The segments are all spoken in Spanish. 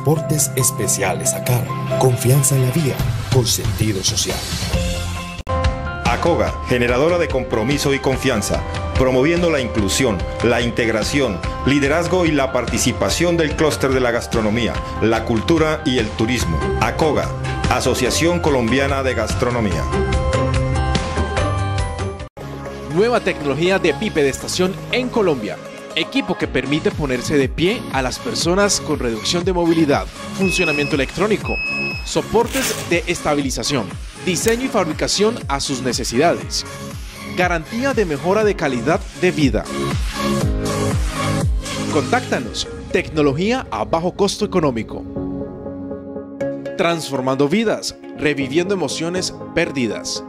Transportes Especiales ACAR. Confianza en la vía con sentido social. ACOGA, generadora de compromiso y confianza, promoviendo la inclusión, la integración, liderazgo y la participación del clúster de la gastronomía, la cultura y el turismo. ACOGA, Asociación Colombiana de Gastronomía. Nueva tecnología de bipedestación en Colombia. Equipo que permite ponerse de pie a las personas con reducción de movilidad, funcionamiento electrónico, soportes de estabilización, diseño y fabricación a sus necesidades, garantía de mejora de calidad de vida. Contáctanos, tecnología a bajo costo económico. Transformando vidas, reviviendo emociones perdidas.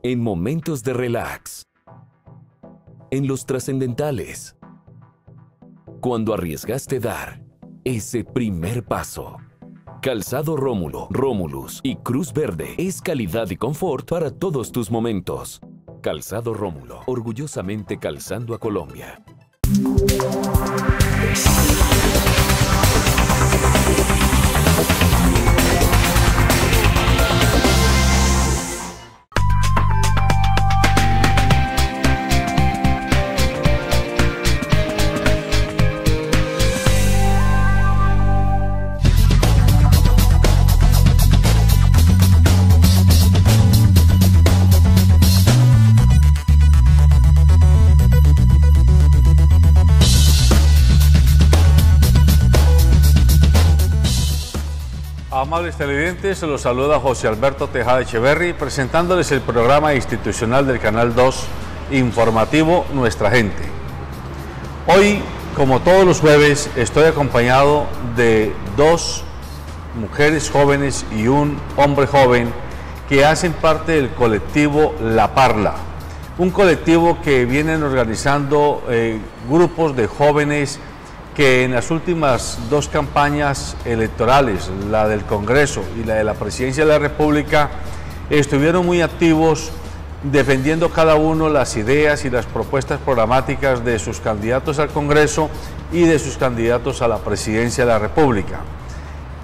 En momentos de relax, en los trascendentales, cuando arriesgaste dar ese primer paso. Calzado Rómulo, Romulus y Cruz Verde es calidad y confort para todos tus momentos. Calzado Rómulo, orgullosamente calzando a Colombia. Amables televidentes, se los saluda José Alberto Tejada Echeverry, presentándoles el programa institucional del Canal 2, informativo Nuestra Gente. Hoy, como todos los jueves, estoy acompañado de dos mujeres jóvenes y un hombre joven que hacen parte del colectivo La Parla, un colectivo que vienen organizando grupos de jóvenes que en las últimas dos campañas electorales, la del Congreso y la de la Presidencia de la República, estuvieron muy activos defendiendo cada uno las ideas y las propuestas programáticas de sus candidatos al Congreso y de sus candidatos a la Presidencia de la República.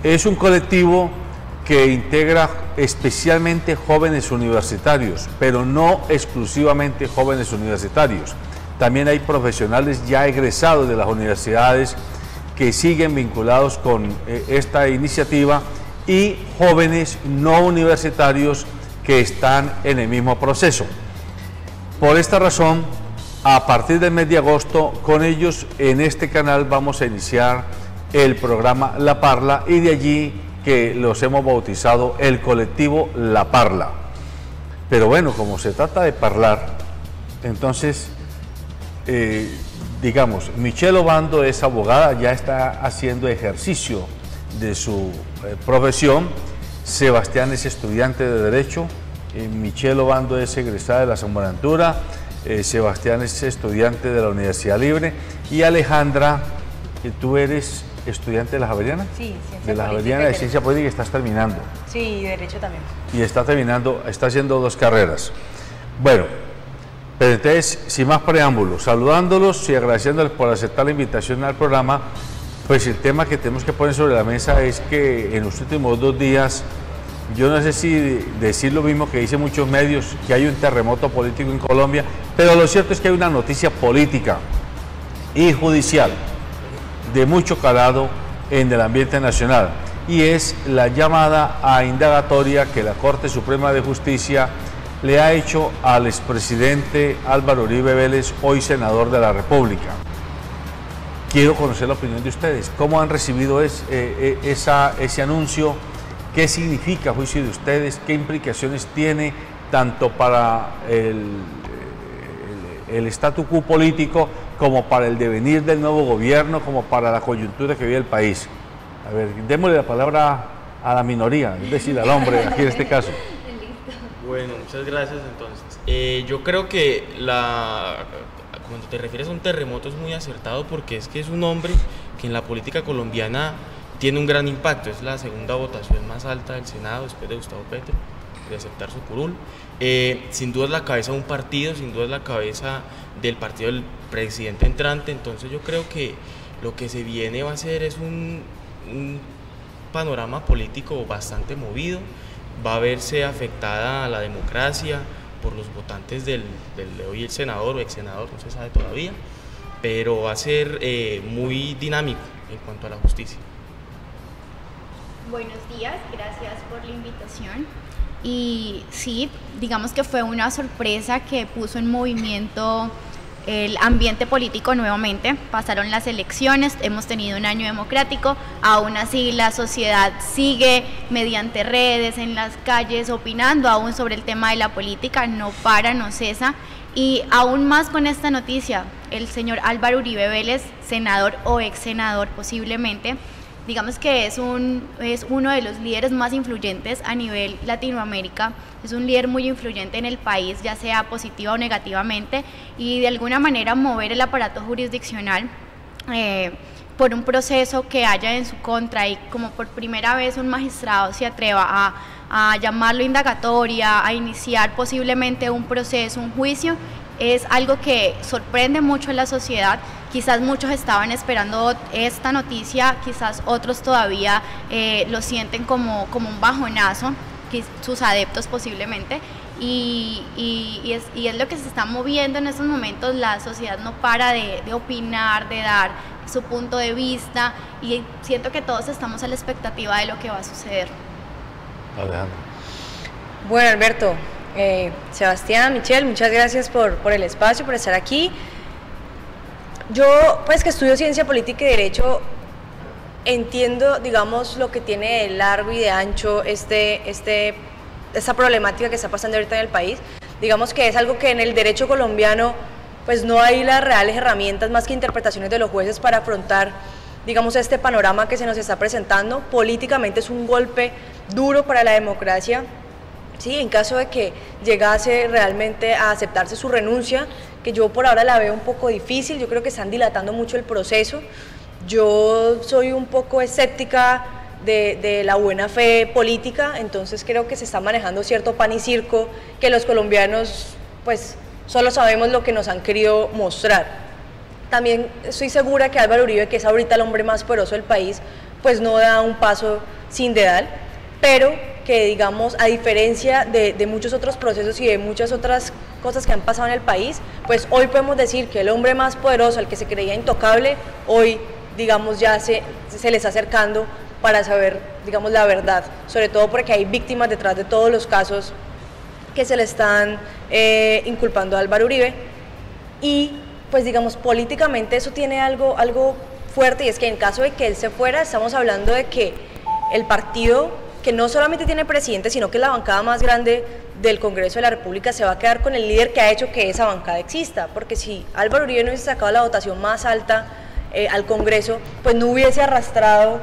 Es un colectivo que integra especialmente jóvenes universitarios, pero no exclusivamente jóvenes universitarios. También hay profesionales ya egresados de las universidades que siguen vinculados con esta iniciativa y jóvenes no universitarios que están en el mismo proceso. Por esta razón, a partir del mes de agosto, con ellos en este canal vamos a iniciar el programa La Parla y de allí que los hemos bautizado el colectivo La Parla. Pero bueno, como se trata de parlar, entonces digamos, Michelle Obando es abogada, ya está haciendo ejercicio de su profesión. Sebastián es estudiante de Derecho, Michelle Obando es egresada de la San Buenaventura, Sebastián es estudiante de la Universidad Libre y Alejandra, tú eres estudiante de la Javeriana. Sí, de la Javeriana de Ciencia Política y estás terminando. Sí, y Derecho también. Y está terminando, está haciendo dos carreras. Bueno, pero entonces, sin más preámbulos, saludándolos y agradeciéndoles por aceptar la invitación al programa, pues el tema que tenemos que poner sobre la mesa es que en los últimos 2 días, yo no sé si decir lo mismo que dicen muchos medios, que hay un terremoto político en Colombia, pero lo cierto es que hay una noticia política y judicial de mucho calado en el ambiente nacional, y es la llamada a indagatoria que la Corte Suprema de Justicia le ha hecho al expresidente Álvaro Uribe Vélez, hoy senador de la República. Quiero conocer la opinión de ustedes. ¿Cómo han recibido ese anuncio? ¿Qué significa a juicio de ustedes? ¿Qué implicaciones tiene tanto para el statu quo político como para el devenir del nuevo gobierno, como para la coyuntura que vive el país? A ver, démosle la palabra a la minoría, es decir, al hombre, aquí en este caso. Bueno, muchas gracias. Entonces, yo creo que cuando te refieres a un terremoto es muy acertado, porque es que es un hombre que en la política colombiana tiene un gran impacto. Es la segunda votación más alta del Senado después de Gustavo Petro. de aceptar su curul. Sin duda es la cabeza de un partido, sin duda es la cabeza del partido del presidente entrante, entonces yo creo que lo que se viene va a ser es un panorama político bastante movido, va a verse afectada la democracia por los votantes del hoy el senador o ex senador, no se sabe todavía, pero va a ser muy dinámico en cuanto a la justicia. Buenos días, gracias por la invitación. Y sí, digamos que fue una sorpresa que puso en movimiento el ambiente político nuevamente. Pasaron las elecciones, hemos tenido un año democrático, aún así la sociedad sigue mediante redes, en las calles, opinando aún sobre el tema de la política, no para, no cesa. Y aún más con esta noticia, el señor Álvaro Uribe Vélez, senador o ex senador posiblemente, digamos que es uno de los líderes más influyentes a nivel Latinoamérica, es un líder muy influyente en el país, ya sea positiva o negativamente, y de alguna manera mover el aparato jurisdiccional por un proceso que haya en su contra, y como por primera vez un magistrado se atreva a llamarlo indagatoria, a iniciar posiblemente un proceso, un juicio, es algo que sorprende mucho a la sociedad. Quizás muchos estaban esperando esta noticia, quizás otros todavía lo sienten como un bajonazo, sus adeptos posiblemente, y es lo que se está moviendo en estos momentos. La sociedad no para de opinar, de dar su punto de vista, y siento que todos estamos a la expectativa de lo que va a suceder. Alejandro. Bueno, Alberto, Sebastián, Michelle, muchas gracias por el espacio, por estar aquí. Yo, pues que estudio Ciencia Política y Derecho, entiendo, digamos, lo que tiene de largo y de ancho esta problemática que está pasando ahorita en el país. Digamos que es algo que en el derecho colombiano, pues no hay las reales herramientas más que interpretaciones de los jueces para afrontar, digamos, este panorama que se nos está presentando. Políticamente es un golpe duro para la democracia. Sí, en caso de que llegase realmente a aceptarse su renuncia, que yo por ahora la veo un poco difícil, yo creo que están dilatando mucho el proceso. Yo soy un poco escéptica de la buena fe política, entonces creo que se está manejando cierto pan y circo, que los colombianos pues solo sabemos lo que nos han querido mostrar. También estoy segura que Álvaro Uribe, que es ahorita el hombre más poderoso del país, pues no da un paso sin dedal, pero que, digamos, a diferencia de muchos otros procesos y de muchas otras cosas que han pasado en el país, pues hoy podemos decir que el hombre más poderoso, el que se creía intocable, hoy, digamos, ya se le está acercando para saber, digamos, la verdad, sobre todo porque hay víctimas detrás de todos los casos que se le están inculpando a Álvaro Uribe. Y, pues, digamos, políticamente eso tiene algo fuerte, y es que en caso de que él se fuera, estamos hablando de que el partido, que no solamente tiene presidente, sino que es la bancada más grande del Congreso de la República, se va a quedar con el líder que ha hecho que esa bancada exista, porque si Álvaro Uribe no hubiese sacado la votación más alta al Congreso, pues no hubiese arrastrado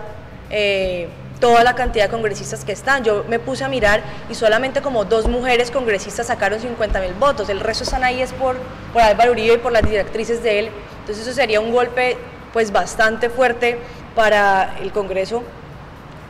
toda la cantidad de congresistas que están. Yo me puse a mirar y solamente como 2 mujeres congresistas sacaron 50.000 votos, el resto están ahí es por Álvaro Uribe y por las directrices de él. Entonces eso sería un golpe pues bastante fuerte para el Congreso.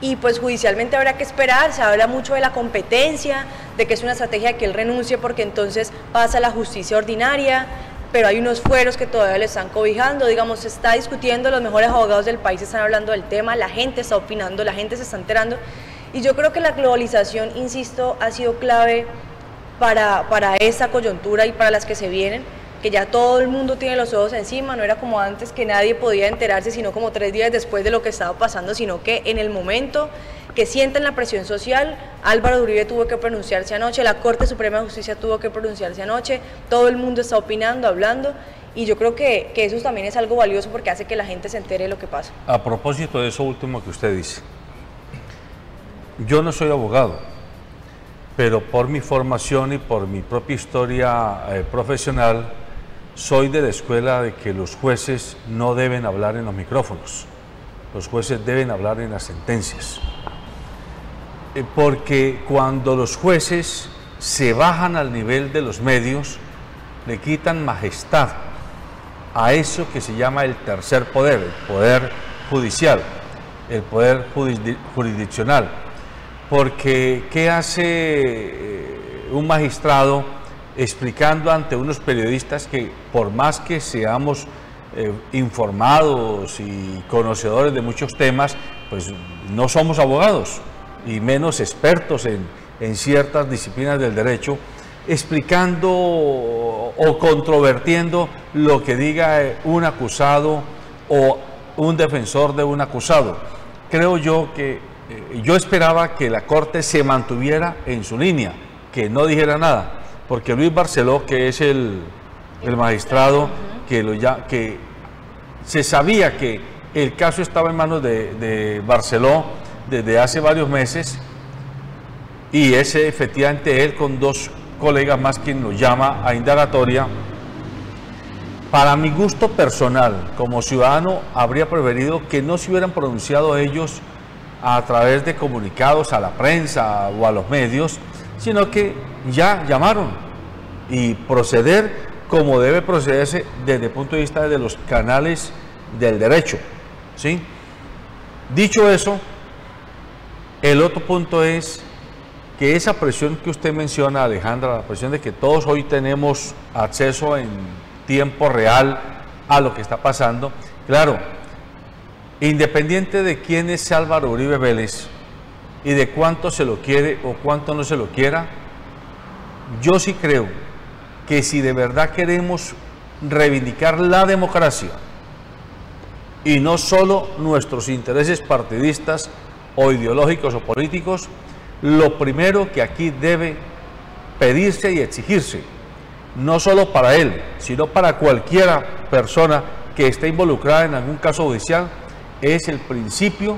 Y pues judicialmente habrá que esperar, se habla mucho de la competencia, de que es una estrategia de que él renuncie porque entonces pasa a la justicia ordinaria, pero hay unos fueros que todavía le están cobijando, digamos, se está discutiendo, los mejores abogados del país están hablando del tema, la gente está opinando, la gente se está enterando, y yo creo que la globalización, insisto, ha sido clave para esta coyuntura y para las que se vienen, que ya todo el mundo tiene los ojos encima, no era como antes que nadie podía enterarse sino como 3 días después de lo que estaba pasando, sino que en el momento que sienten la presión social, Álvaro Uribe tuvo que pronunciarse anoche, la Corte Suprema de Justicia tuvo que pronunciarse anoche, todo el mundo está opinando, hablando, y yo creo que eso también es algo valioso porque hace que la gente se entere de lo que pasa. A propósito de eso último que usted dice, yo no soy abogado, pero por mi formación y por mi propia historia profesional, soy de la escuela de que los jueces no deben hablar en los micrófonos, los jueces deben hablar en las sentencias. Porque cuando los jueces se bajan al nivel de los medios, le quitan majestad a eso que se llama el tercer poder, el poder judicial, el poder jurisdiccional. Porque ¿qué hace un magistrado explicando ante unos periodistas que por más que seamos informados y conocedores de muchos temas, pues no somos abogados y menos expertos en ciertas disciplinas del derecho, explicando o controvertiendo lo que diga un acusado o un defensor de un acusado. Creo yo que yo esperaba que la Corte se mantuviera en su línea, que no dijera nada, porque Luis Barceló, que es el magistrado que se sabía que el caso estaba en manos de Barceló desde hace varios meses, y es efectivamente él con dos colegas más quien lo llama a indagatoria. Para mi gusto personal, como ciudadano, habría preferido que no se hubieran pronunciado ellos a través de comunicados a la prensa o a los medios, sino que ya llamaron y proceder como debe procederse desde el punto de vista de los canales del derecho, ¿sí? Dicho eso, el otro punto es que esa presión que usted menciona, Alejandra, la presión de que todos hoy tenemos acceso en tiempo real a lo que está pasando, claro, independiente de quién es Álvaro Uribe Vélez y de cuánto se lo quiere o cuánto no se lo quiera, yo sí creo que si de verdad queremos reivindicar la democracia y no solo nuestros intereses partidistas o ideológicos o políticos, lo primero que aquí debe pedirse y exigirse, no solo para él, sino para cualquiera persona que esté involucrada en algún caso judicial, es el principio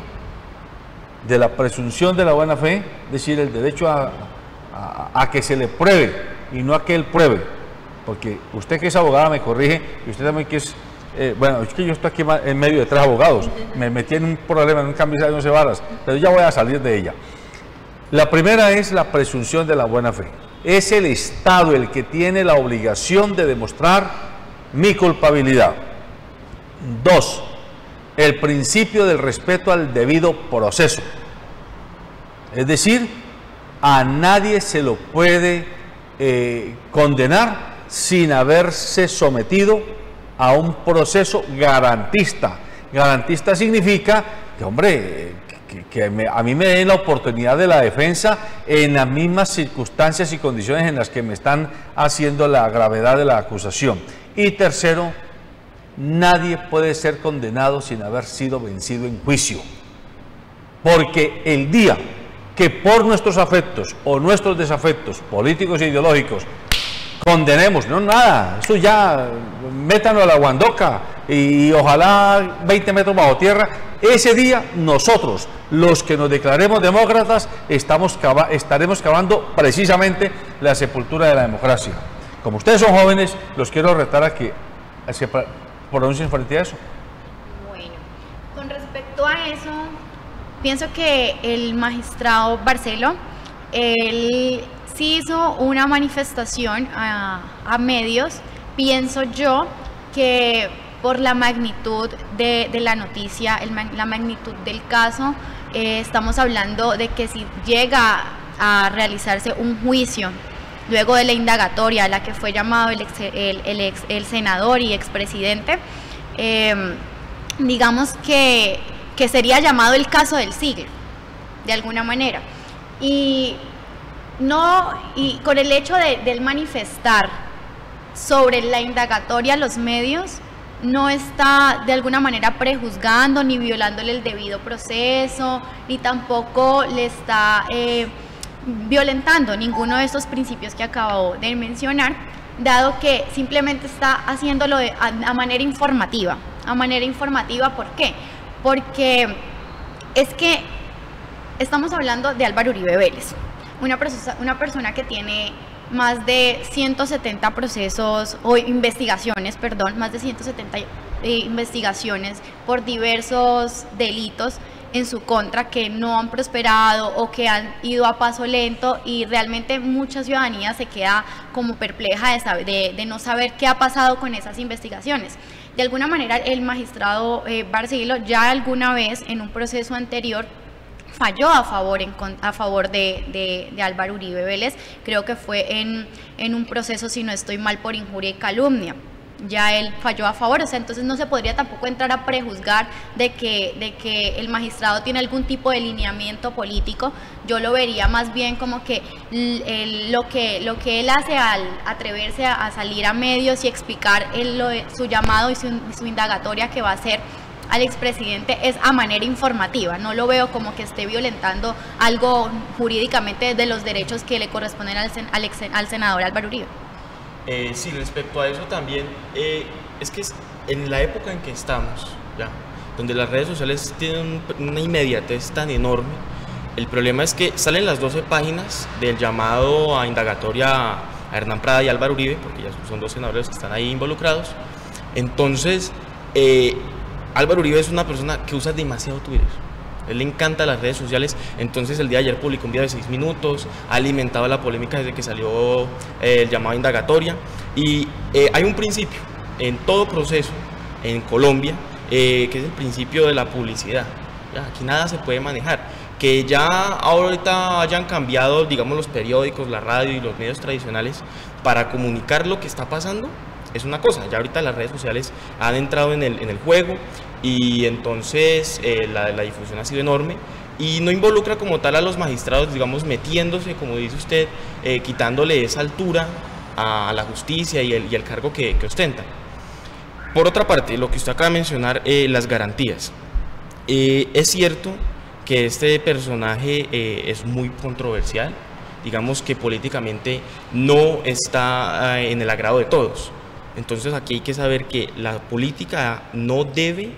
de la presunción de la buena fe, es decir, el derecho a que se le pruebe y no a que él pruebe, porque usted que es abogada me corrige, y usted también que es, bueno, es que yo estoy aquí en medio de tres abogados, me metí en un problema, en un cambio de 11 varas, pero ya voy a salir de ella. La primera es la presunción de la buena fe. Es el Estado el que tiene la obligación de demostrar mi culpabilidad. 2. El principio del respeto al debido proceso. Es decir, a nadie se lo puede condenar sin haberse sometido a un proceso garantista. Garantista significa que, hombre, a mí me den la oportunidad de la defensa en las mismas circunstancias y condiciones en las que me están haciendo la gravedad de la acusación. Y tercero, nadie puede ser condenado sin haber sido vencido en juicio. Porque el día que por nuestros afectos o nuestros desafectos políticos e ideológicos condenemos, no nada, esto ya métanlo a la guandoca y ojalá 20 metros bajo tierra, ese día nosotros, los que nos declaremos demócratas, estaremos cavando precisamente la sepultura de la democracia. Como ustedes son jóvenes, los quiero retar a que se pronuncien frente a eso. Bueno, con respecto a eso, pienso que el magistrado Barceló, él sí hizo una manifestación a medios. Pienso yo que por la magnitud de la noticia, la magnitud del caso, estamos hablando de que si llega a realizarse un juicio luego de la indagatoria a la que fue llamado el senador y expresidente, digamos que sería llamado el caso del siglo, de alguna manera. Y con el hecho del manifestar sobre la indagatoria a los medios, no está de alguna manera prejuzgando ni violándole el debido proceso, ni tampoco le está violentando ninguno de estos principios que acabo de mencionar, dado que simplemente está haciéndolo a manera informativa. A manera informativa, ¿por qué? Porque es que estamos hablando de Álvaro Uribe Vélez, una persona que tiene más de 170 procesos o investigaciones, perdón, más de 170 investigaciones por diversos delitos en su contra que no han prosperado o que han ido a paso lento, y realmente mucha ciudadanía se queda como perpleja de no saber qué ha pasado con esas investigaciones. De alguna manera el magistrado Barceló ya alguna vez en un proceso anterior falló a favor de Álvaro Uribe Vélez. Creo que fue en un proceso, si no estoy mal, por injuria y calumnia. Ya él falló a favor, o sea, entonces no se podría tampoco entrar a prejuzgar de que el magistrado tiene algún tipo de lineamiento político. Yo lo vería más bien como que lo que él hace al atreverse a salir a medios y explicar su llamado y su indagatoria que va a hacer al expresidente es a manera informativa. No lo veo como que esté violentando algo jurídicamente de los derechos que le corresponden al senador Álvaro Uribe. Sí, respecto a eso también, es que en la época en que estamos, ya, donde las redes sociales tienen una inmediatez tan enorme, el problema es que salen las 12 páginas del llamado a indagatoria a Hernán Prada y Álvaro Uribe, porque ya son dos senadores que están ahí involucrados. Entonces, Álvaro Uribe es una persona que usa demasiado Twitter. Él le encanta las redes sociales, entonces el día de ayer publicó un video de 6 minutos, ha alimentado la polémica desde que salió el llamado a indagatoria, y hay un principio en todo proceso en Colombia, que es el principio de la publicidad. Ya, aquí nada se puede manejar. Que ya ahorita hayan cambiado, digamos, los periódicos, la radio y los medios tradicionales para comunicar lo que está pasando, es una cosa. Ya ahorita las redes sociales han entrado en el juego, y entonces la difusión ha sido enorme y no involucra como tal a los magistrados, digamos, metiéndose, como dice usted, quitándole esa altura a la justicia y el cargo que ostenta. Por otra parte, lo que usted acaba de mencionar, las garantías. Es cierto que este personaje es muy controversial, digamos que políticamente no está en el agrado de todos. Entonces aquí hay que saber que la política no debe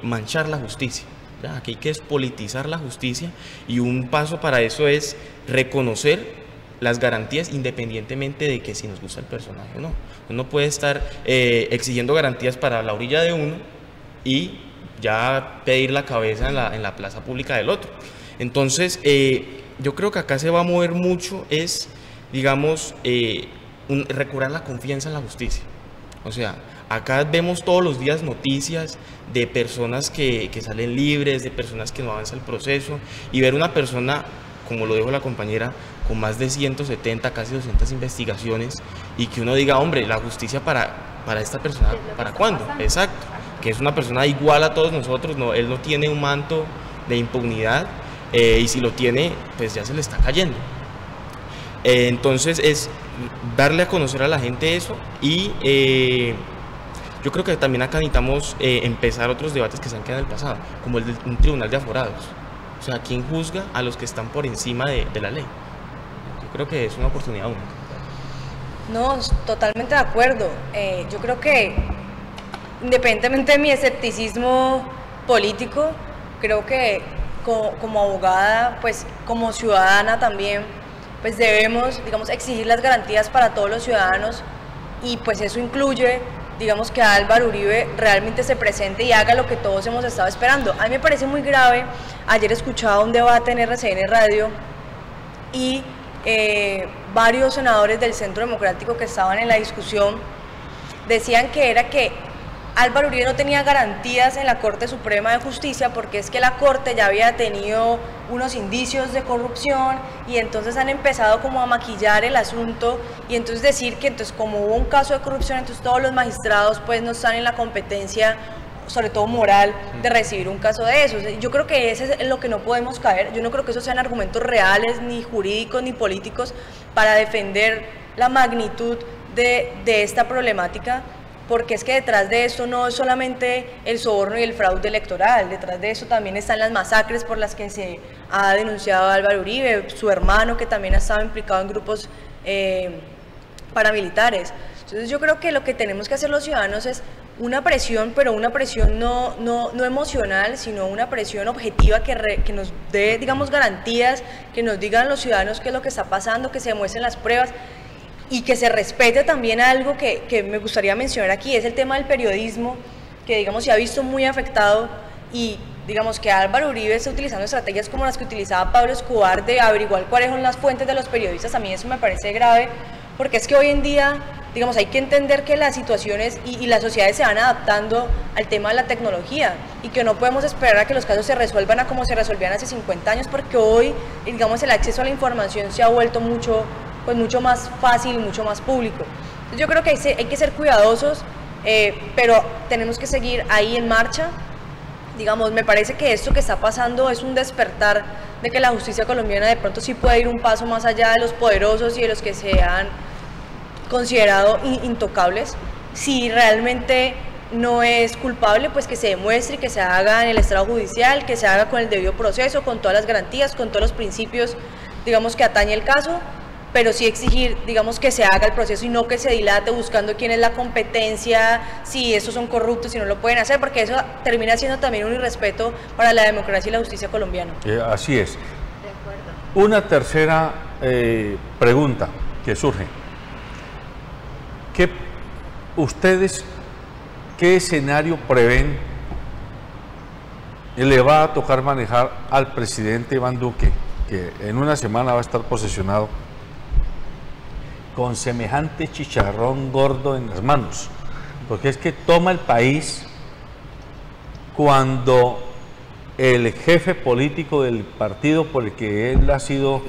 manchar la justicia. ¿Ya? Aquí hay que despolitizar la justicia, y un paso para eso es reconocer las garantías independientemente de que si nos gusta el personaje o no. Uno puede estar exigiendo garantías para la orilla de uno y ya pedir la cabeza en la plaza pública del otro. Entonces yo creo que acá se va a mover mucho es, digamos, recuperar la confianza en la justicia. O sea, acá vemos todos los días noticias de personas que salen libres, de personas que no avanza el proceso, y ver una persona, como lo dijo la compañera, con más de 170, casi 200 investigaciones, y que uno diga, hombre, la justicia para esta persona, ¿para cuándo? Exacto, que es una persona igual a todos nosotros, no, él no tiene un manto de impunidad, y si lo tiene, pues ya se le está cayendo. Entonces es darle a conocer a la gente eso, y yo creo que también acá necesitamos empezar otros debates que se han quedado en el pasado, como el de un tribunal de aforados. O sea, ¿quién juzga a los que están por encima de la ley? Yo creo que es una oportunidad única. No, totalmente de acuerdo. Yo creo que, independientemente de mi escepticismo político, creo que como abogada, pues como ciudadana también, pues debemos, digamos, exigir las garantías para todos los ciudadanos, y pues eso incluye, digamos, que Álvaro Uribe realmente se presente y haga lo que todos hemos estado esperando. A mí me parece muy grave, ayer escuchaba un debate en RCN Radio y varios senadores del Centro Democrático que estaban en la discusión decían que era que Álvaro Uribe no tenía garantías en la Corte Suprema de Justicia porque es que la Corte ya había tenido unos indicios de corrupción, y entonces han empezado como a maquillar el asunto, y entonces decir que entonces como hubo un caso de corrupción, entonces todos los magistrados pues no están en la competencia, sobre todo moral, de recibir un caso de esos. Yo creo que ese es lo que no podemos caer. Yo no creo que esos sean argumentos reales, ni jurídicos, ni políticos, para defender la magnitud de esta problemática, porque es que detrás de esto no es solamente el soborno y el fraude electoral, detrás de eso también están las masacres por las que se ha denunciado a Álvaro Uribe, su hermano, que también ha estado implicado en grupos paramilitares. Entonces yo creo que lo que tenemos que hacer los ciudadanos es una presión, pero una presión no emocional, sino una presión objetiva que nos dé, digamos, garantías, que nos digan los ciudadanos qué es lo que está pasando, que se demuestren las pruebas, y que se respete también algo que me gustaría mencionar aquí, es el tema del periodismo, que digamos se ha visto muy afectado, y digamos que Álvaro Uribe está utilizando estrategias como las que utilizaba Pablo Escobar de averiguar cuáles son las fuentes de los periodistas. A mí eso me parece grave, porque es que hoy en día, digamos, hay que entender que las situaciones y las sociedades se van adaptando al tema de la tecnología y que no podemos esperar a que los casos se resuelvan a como se resolvían hace 50 años, porque hoy, digamos, el acceso a la información se ha vuelto mucho más fácil y mucho más público. Entonces, yo creo que hay que ser cuidadosos, pero tenemos que seguir ahí en marcha. Digamos, me parece que esto que está pasando es un despertar de que la justicia colombiana de pronto sí puede ir un paso más allá de los poderosos y de los que se han considerado intocables. Si realmente no es culpable, pues que se demuestre y que se haga en el estrado judicial, que se haga con el debido proceso, con todas las garantías, con todos los principios, digamos, que atañe el caso, pero sí exigir, digamos, que se haga el proceso y no que se dilate buscando quién es la competencia, si estos son corruptos, si no lo pueden hacer, porque eso termina siendo también un irrespeto para la democracia y la justicia colombiana. Así es. De acuerdo. Una tercera pregunta que surge. ¿Qué escenario prevén le va a tocar manejar al presidente Iván Duque, que en una semana va a estar posesionado, con semejante chicharrón gordo en las manos? Porque es que toma el país cuando el jefe político del partido por el que él ha sido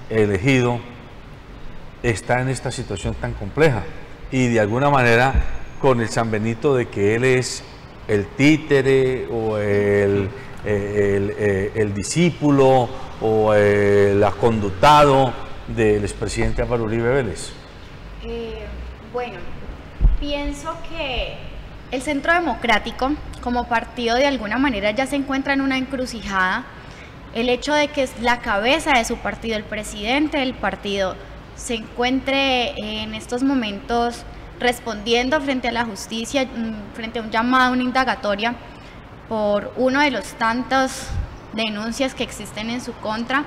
elegido está en esta situación tan compleja y de alguna manera con el sanbenito de que él es el títere o el discípulo o el acondutado del expresidente Álvaro Uribe Vélez. Bueno, pienso que el Centro Democrático como partido de alguna manera ya se encuentra en una encrucijada. El hecho de que la cabeza de su partido, el presidente del partido, se encuentre en estos momentos respondiendo frente a la justicia, frente a un llamado, una indagatoria por uno de los tantos denuncias que existen en su contra,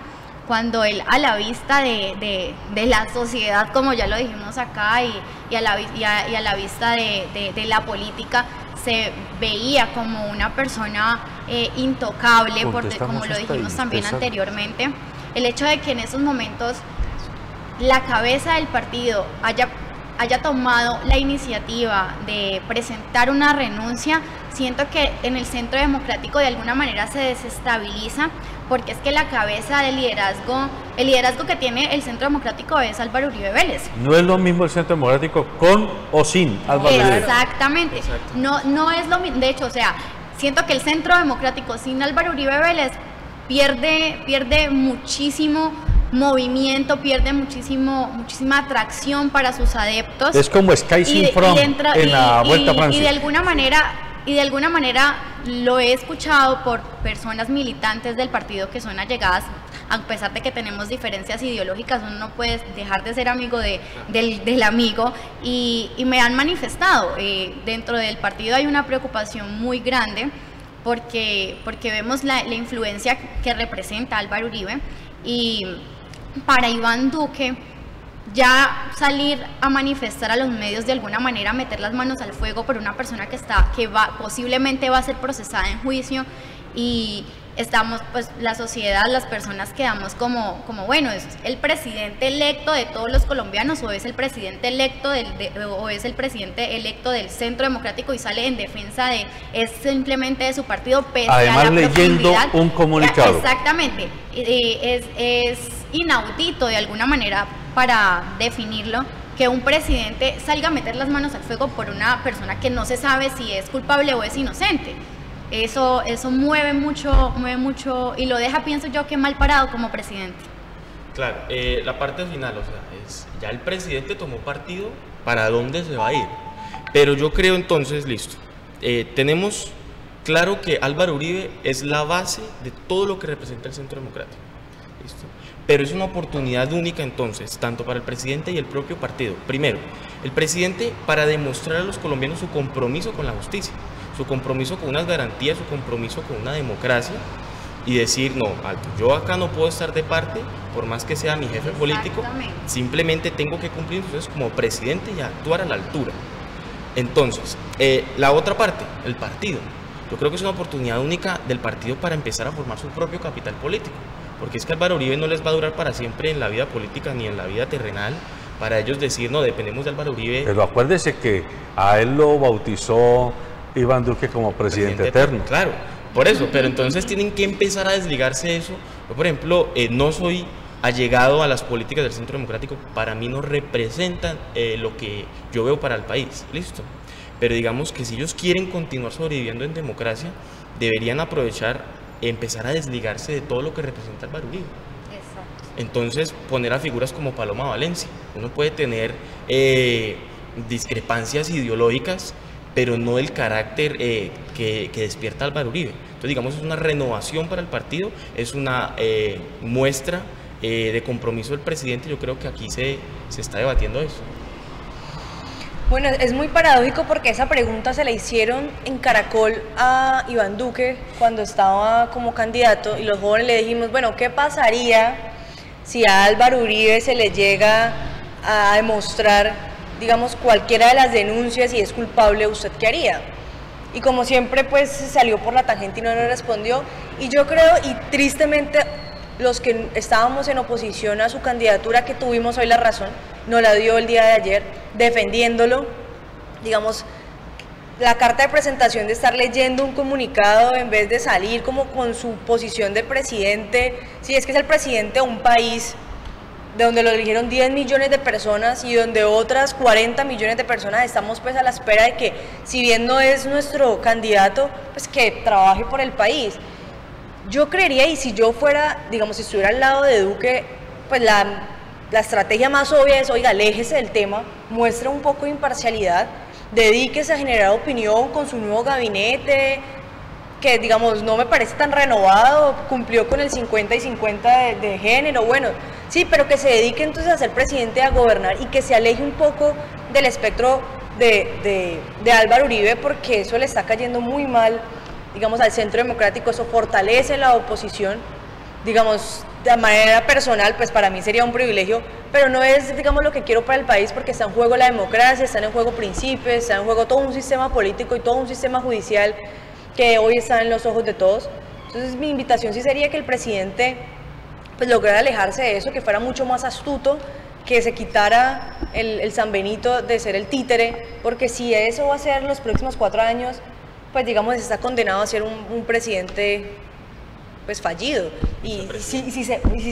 cuando él, a la vista de la sociedad, como ya lo dijimos acá, y a la vista de la política, se veía como una persona intocable, como lo dijimos también anteriormente. El hecho de que en esos momentos la cabeza del partido haya tomado la iniciativa de presentar una renuncia, siento que en el Centro Democrático de alguna manera se desestabiliza, porque es que la cabeza del liderazgo, el liderazgo que tiene el Centro Democrático es Álvaro Uribe Vélez. No es lo mismo el Centro Democrático con o sin Álvaro Uribe. Exactamente. No es lo mismo. De hecho, o sea, siento que el Centro Democrático sin Álvaro Uribe Vélez pierde muchísimo movimiento, pierde muchísima atracción para sus adeptos. Es como Sky sin Front en la Vuelta a Francia. Y de alguna manera lo he escuchado por personas militantes del partido que son allegadas, a pesar de que tenemos diferencias ideológicas, uno no puede dejar de ser amigo del amigo, y me han manifestado, dentro del partido hay una preocupación muy grande porque vemos la influencia que representa Álvaro Uribe, y para Iván Duque ya salir a manifestar a los medios, de alguna manera meter las manos al fuego por una persona posiblemente va a ser procesada en juicio, y estamos, pues la sociedad, las personas quedamos como bueno, ¿es el presidente electo de todos los colombianos o es el presidente electo del Centro Democrático, y sale en defensa es simplemente de su partido, pese además a la leyendo un comunicado? Exactamente, es inaudito de alguna manera, para definirlo, que un presidente salga a meter las manos al fuego por una persona que no se sabe si es culpable o es inocente. Eso mueve mucho y lo deja, pienso yo, que mal parado como presidente. Claro, la parte final, o sea, ya el presidente tomó partido para dónde se va a ir. Pero yo creo entonces, listo, tenemos claro que Álvaro Uribe es la base de todo lo que representa el Centro Democrático. ¿Listo? Pero es una oportunidad única entonces, tanto para el presidente y el propio partido. Primero, el presidente para demostrar a los colombianos su compromiso con la justicia, su compromiso con unas garantías, su compromiso con una democracia, y decir, no, alto, yo acá no puedo estar de parte, por más que sea mi jefe político, simplemente tengo que cumplir entonces como presidente y actuar a la altura. Entonces, la otra parte, el partido. Yo creo que es una oportunidad única del partido para empezar a formar su propio capital político, porque es que Álvaro Uribe no les va a durar para siempre en la vida política ni en la vida terrenal, para ellos decir, no, dependemos de Álvaro Uribe. Pero acuérdese que a él lo bautizó Iván Duque como presidente eterno. Claro, por eso, pero entonces tienen que empezar a desligarse de eso. Yo, por ejemplo, no soy allegado a las políticas del Centro Democrático, para mí no representan lo que yo veo para el país, listo. Pero digamos que si ellos quieren continuar sobreviviendo en democracia, deberían aprovechar, empezar a desligarse de todo lo que representa Álvaro Uribe. Entonces, poner a figuras como Paloma Valencia. Uno puede tener discrepancias ideológicas, pero no el carácter que despierta Álvaro Uribe. Entonces, digamos, es una renovación para el partido, es una muestra de compromiso del presidente. Yo creo que aquí se está debatiendo eso. Bueno, es muy paradójico porque esa pregunta se la hicieron en Caracol a Iván Duque cuando estaba como candidato, y los jóvenes le dijimos, bueno, ¿qué pasaría si a Álvaro Uribe se le llega a demostrar, digamos, cualquiera de las denuncias y es culpable? ¿Usted qué haría? Y como siempre, pues salió por la tangente y no le respondió. Y yo creo, y tristemente, los que estábamos en oposición a su candidatura, que tuvimos hoy la razón, no la dio el día de ayer, defendiéndolo. Digamos, la carta de presentación de estar leyendo un comunicado en vez de salir como con su posición de presidente, si es que es el presidente de un país de donde lo eligieron 10 millones de personas y donde otras 40 millones de personas estamos pues a la espera de que, si bien no es nuestro candidato, pues que trabaje por el país. Yo creería, y si yo fuera, digamos, si estuviera al lado de Duque, pues la estrategia más obvia es, oiga, aléjese del tema, muestre un poco de imparcialidad, dedíquese a generar opinión con su nuevo gabinete, que digamos no me parece tan renovado, cumplió con el 50 y 50 de género, bueno, sí, pero que se dedique entonces a ser presidente, a gobernar, y que se aleje un poco del espectro de Álvaro Uribe, porque eso le está cayendo muy mal, digamos, al Centro Democrático. Eso fortalece la oposición, digamos, de manera personal, pues para mí sería un privilegio, pero no es, digamos, lo que quiero para el país, porque está en juego la democracia, están en juego principios, está en juego todo un sistema político y todo un sistema judicial que hoy está en los ojos de todos. Entonces mi invitación sí sería que el presidente pues lograra alejarse de eso, que fuera mucho más astuto, que se quitara el San Benito de ser el títere, porque si eso va a ser los próximos 4 años, pues digamos está condenado a ser un presidente pues fallido, y si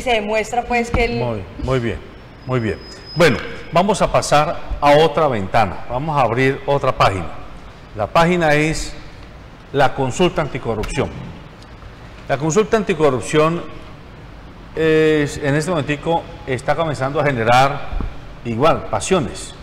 se demuestra pues que él... Muy bien, muy bien. Bueno, vamos a pasar a otra ventana, vamos a abrir otra página. La página es la consulta anticorrupción. La consulta anticorrupción en este momentico está comenzando a generar igual pasiones.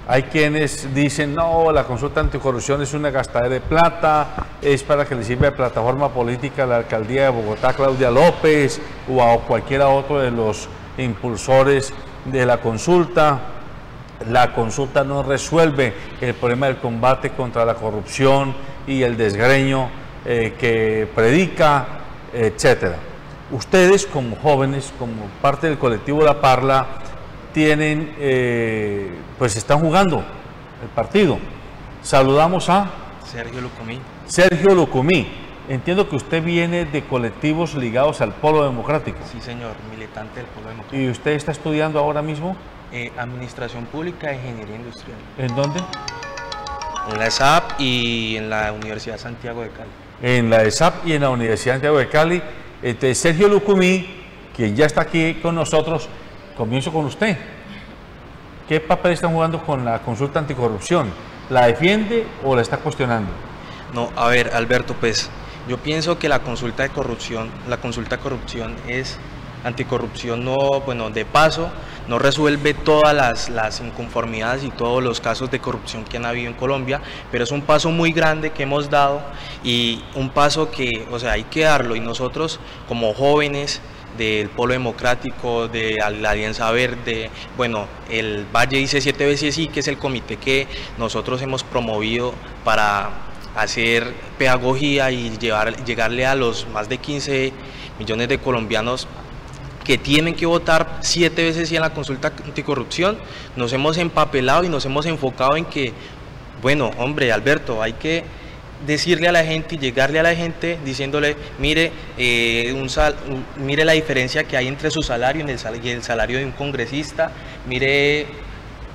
Hay quienes dicen, no, la consulta anticorrupción es una gastadera de plata, es para que le sirva de plataforma política a la alcaldía de Bogotá, Claudia López, o a cualquiera otro de los impulsores de la consulta. La consulta no resuelve el problema del combate contra la corrupción y el desgreño que predica, etcétera. Ustedes, como jóvenes, como parte del colectivo La Parla, tienen, pues están jugando el partido. Saludamos a Sergio Lucumí. Sergio Lucumí. Entiendo que usted viene de colectivos ligados al Polo Democrático. Sí, señor, militante del Polo Democrático. ¿Y usted está estudiando ahora mismo? Administración Pública e Ingeniería Industrial. ¿En dónde? En la ESAP y en la Universidad Santiago de Cali. En la ESAP y en la Universidad Santiago de Cali. Sergio Lucumí, quien ya está aquí con nosotros, comienzo con usted. ¿Qué papel están jugando con la consulta anticorrupción? ¿La defiende o la está cuestionando? No, a ver, Alberto, pues yo pienso que la consulta corrupción es anticorrupción, no, bueno, de paso, no resuelve todas las inconformidades y todos los casos de corrupción que han habido en Colombia, pero es un paso muy grande que hemos dado, y un paso que, o sea, hay que darlo, y nosotros como jóvenes del Polo Democrático, de la Alianza Verde, bueno, el Valle dice 7 veces sí, que es el comité que nosotros hemos promovido para hacer pedagogía y llegarle a los más de 15 millones de colombianos que tienen que votar 7 veces sí en la consulta anticorrupción. Nos hemos empapelado y nos hemos enfocado en que, bueno, hombre, Alberto, hay que decirle a la gente y llegarle a la gente diciéndole, mire, mire la diferencia que hay entre su salario y el salario de un congresista, mire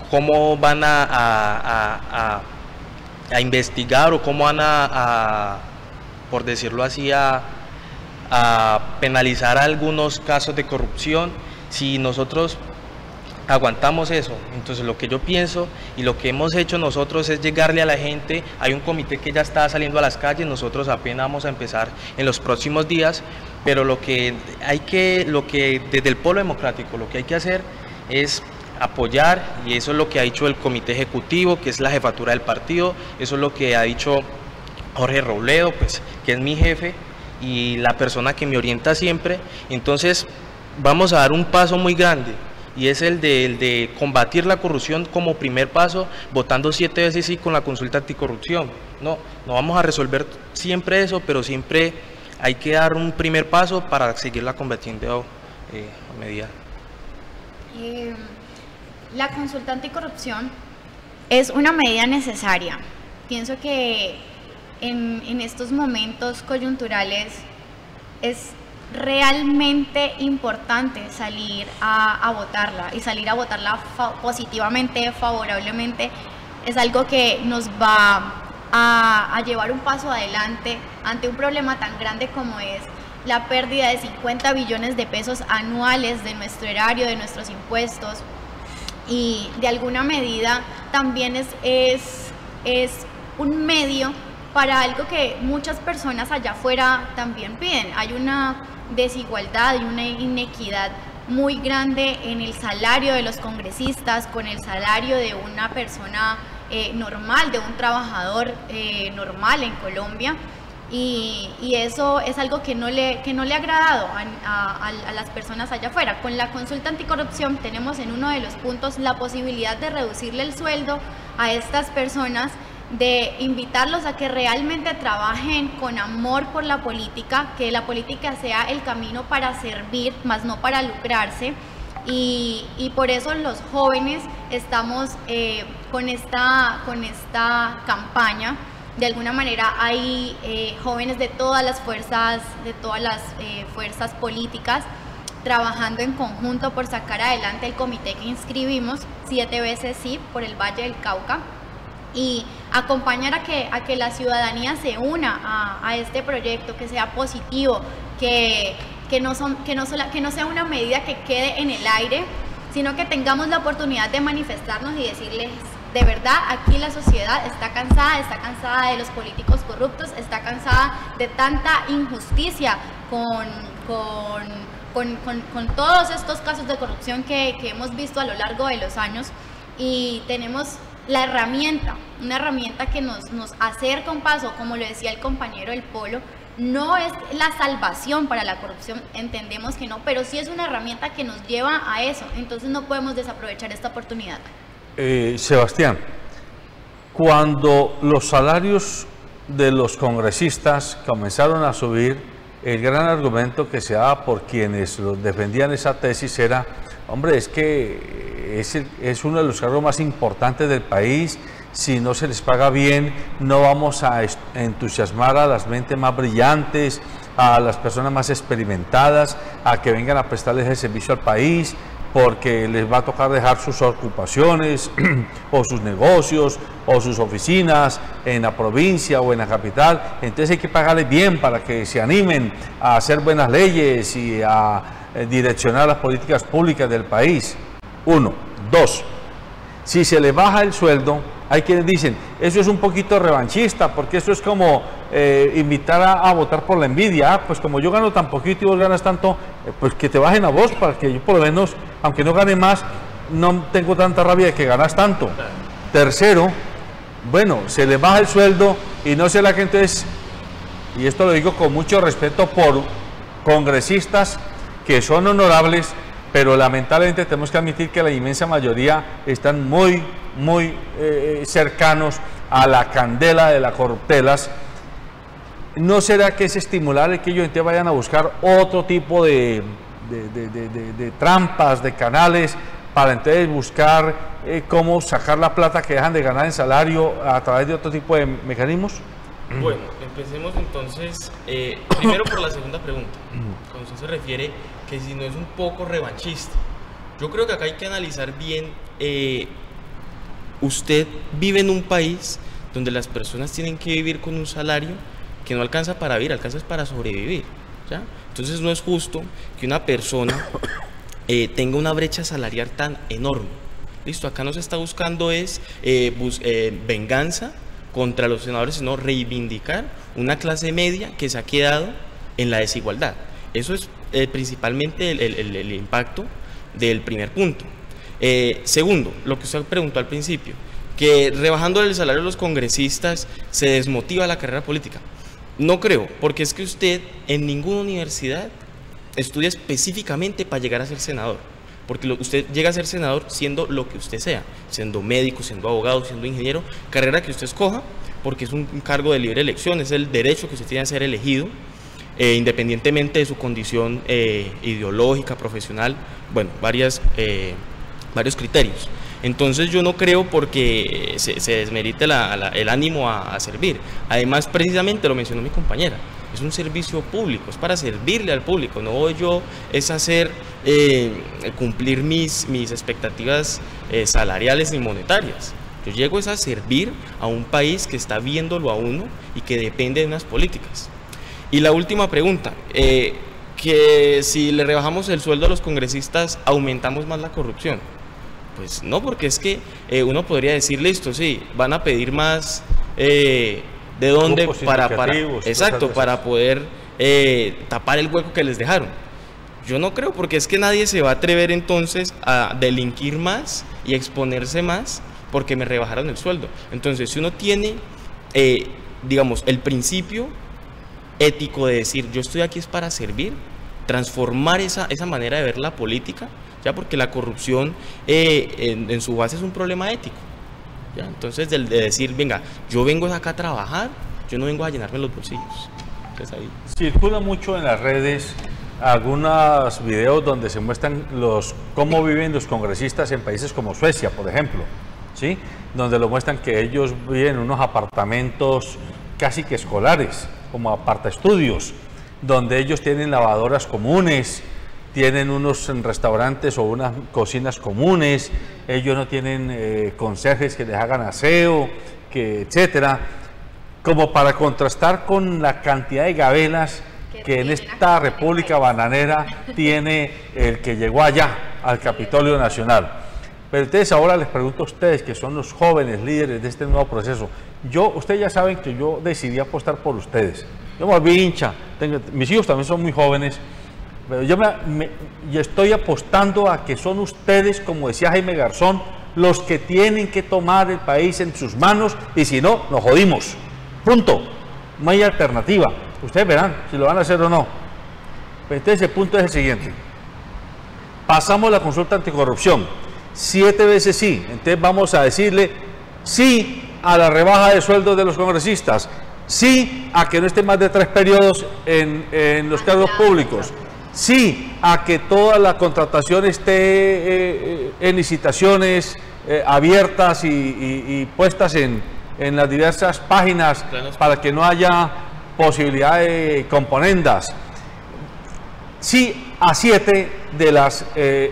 cómo van a investigar o cómo van por decirlo así, a penalizar algunos casos de corrupción si nosotros aguantamos eso. Entonces lo que yo pienso y lo que hemos hecho nosotros es llegarle a la gente. Hay un comité que ya está saliendo a las calles, nosotros apenas vamos a empezar en los próximos días, pero lo que desde el Polo Democrático lo que hay que hacer es apoyar, y eso es lo que ha dicho el comité ejecutivo, que es la jefatura del partido, eso es lo que ha dicho Jorge Robledo, pues, que es mi jefe y la persona que me orienta siempre. Entonces vamos a dar un paso muy grande, y es el de combatir la corrupción como primer paso, votando 7 veces sí con la consulta anticorrupción. No vamos a resolver siempre eso, pero siempre hay que dar un primer paso para seguirla combatiendo a medida. La consulta anticorrupción es una medida necesaria. Pienso que en estos momentos coyunturales es realmente importante salir a votarla, y salir a votarla positivamente, favorablemente. Es algo que nos va a llevar un paso adelante ante un problema tan grande como es la pérdida de 50 billones de pesos anuales de nuestro erario, de nuestros impuestos, y de alguna medida también es un medio para algo que muchas personas allá afuera también piden. Hay una desigualdad y una inequidad muy grande en el salario de los congresistas con el salario de una persona normal, de un trabajador normal en Colombia, y eso es algo que no le ha agradado a las personas allá afuera. Con la consulta anticorrupción tenemos en uno de los puntos la posibilidad de reducirle el sueldo a estas personas, de invitarlos a que realmente trabajen con amor por la política, que la política sea el camino para servir, más no para lucrarse, y por eso los jóvenes estamos con esta campaña. De alguna manera hay jóvenes de todas las fuerzas políticas trabajando en conjunto por sacar adelante el comité que inscribimos 7 veces sí por el Valle del Cauca, y acompañar a que la ciudadanía se una a este proyecto, que sea positivo, que no sea una medida que quede en el aire, sino que tengamos la oportunidad de manifestarnos y decirles: de verdad, aquí la sociedad está cansada de los políticos corruptos, está cansada de tanta injusticia con todos estos casos de corrupción que hemos visto a lo largo de los años, y tenemos la herramienta, una herramienta que nos acerca un paso, como lo decía el compañero del Polo. No es la salvación para la corrupción, entendemos que no, pero sí es una herramienta que nos lleva a eso. Entonces no podemos desaprovechar esta oportunidad. Sebastián, cuando los salarios de los congresistas comenzaron a subir, el gran argumento que se daba por quienes defendían esa tesis era: hombre, es que es uno de los cargos más importantes del país, si no se les paga bien, no vamos a entusiasmar a las mentes más brillantes, a las personas más experimentadas, a que vengan a prestarles el servicio al país, porque les va a tocar dejar sus ocupaciones o sus negocios o sus oficinas en la provincia o en la capital. Entonces hay que pagarles bien para que se animen a hacer buenas leyes y a direccionar las políticas públicas del país. 1. 2. Si se le baja el sueldo, hay quienes dicen: eso es un poquito revanchista, porque eso es como invitar a votar por la envidia. Pues como yo gano tan poquito y vos ganas tanto, pues que te bajen a vos, para que yo por lo menos, aunque no gane más, no tengo tanta rabia de que ganas tanto. Tercero, bueno, se le baja el sueldo y no sé la que entonces, y esto lo digo con mucho respeto por congresistas que son honorables, pero lamentablemente tenemos que admitir que la inmensa mayoría están muy cercanos a la candela de las corruptelas. ¿No será que es estimular el que ellos entonces vayan a buscar otro tipo de trampas, de canales, para entonces buscar cómo sacar la plata que dejan de ganar en salario a través de otro tipo de mecanismos? Bueno, empecemos entonces, primero por la segunda pregunta, cuando usted se refiere que si no es un poco revanchista. Yo creo que acá hay que analizar bien usted vive en un país donde las personas tienen que vivir con un salario que no alcanza para vivir, alcanza para sobrevivir, ¿ya? Entonces no es justo que una persona tenga una brecha salarial tan enorme. Listo, acá no se está buscando es venganza contra los senadores, sino reivindicar una clase media que se ha quedado en la desigualdad. Eso es principalmente el impacto del primer punto. Segundo, lo que usted preguntó al principio, que rebajando el salario de los congresistas se desmotiva la carrera política. No creo, porque es que usted en ninguna universidad estudia específicamente para llegar a ser senador, porque usted llega a ser senador siendo lo que usted sea, siendo médico, siendo abogado, siendo ingeniero, carrera que usted escoja, porque es un cargo de libre elección, es el derecho que usted tiene a ser elegido, independientemente de su condición ideológica, profesional, bueno, varios criterios. Entonces yo no creo porque se desmerite el ánimo a servir. Además, precisamente lo mencionó mi compañera, es un servicio público, es para servirle al público, no voy yo es hacer cumplir mis expectativas salariales ni monetarias. Yo llego es a servir a un país que está viéndolo a uno y que depende de unas políticas. Y la última pregunta, que si le rebajamos el sueldo a los congresistas, ¿aumentamos más la corrupción? Pues no, porque es que uno podría decir, listo, sí, van a pedir más, ¿de dónde? Para poder tapar el hueco que les dejaron. Yo no creo, porque es que nadie se va a atrever entonces a delinquir más y exponerse más porque me rebajaron el sueldo. Entonces, si uno tiene, digamos, el principio ético de decir, yo estoy aquí es para servir, transformar esa manera de ver la política, ya, porque la corrupción en su base es un problema ético, ¿ya? Entonces de decir, venga, yo vengo acá a trabajar, yo no vengo a llenarme los bolsillos. Entonces, ahí circula mucho en las redes algunos videos donde se muestran cómo viven los congresistas en países como Suecia, por ejemplo, ¿sí? Donde lo muestran que ellos viven en unos apartamentos casi que escolares, como apartaestudios, donde ellos tienen lavadoras comunes, tienen unos restaurantes o unas cocinas comunes, ellos no tienen conserjes que les hagan aseo, etcétera, como para contrastar con la cantidad de gabelas que en esta república bananera tiene el que llegó allá, al Capitolio Nacional. Pero entonces ahora les pregunto a ustedes, que son los jóvenes líderes de este nuevo proceso, ustedes ya saben que yo decidí apostar por ustedes. Yo me volví hincha, mis hijos también son muy jóvenes, pero yo estoy apostando a que son ustedes, como decía Jaime Garzón, los que tienen que tomar el país en sus manos, y si no, nos jodimos. Punto. No hay alternativa. Ustedes verán si lo van a hacer o no. Pero entonces el punto es el siguiente. Pasamos la consulta anticorrupción. 7 veces sí. Entonces vamos a decirle sí a la rebaja de sueldos de los congresistas, sí a que no estén más de 3 periodos en los cargos públicos, sí a que toda la contratación esté en licitaciones abiertas y puestas en las diversas páginas para que no haya posibilidad de componendas. Sí a 7 de las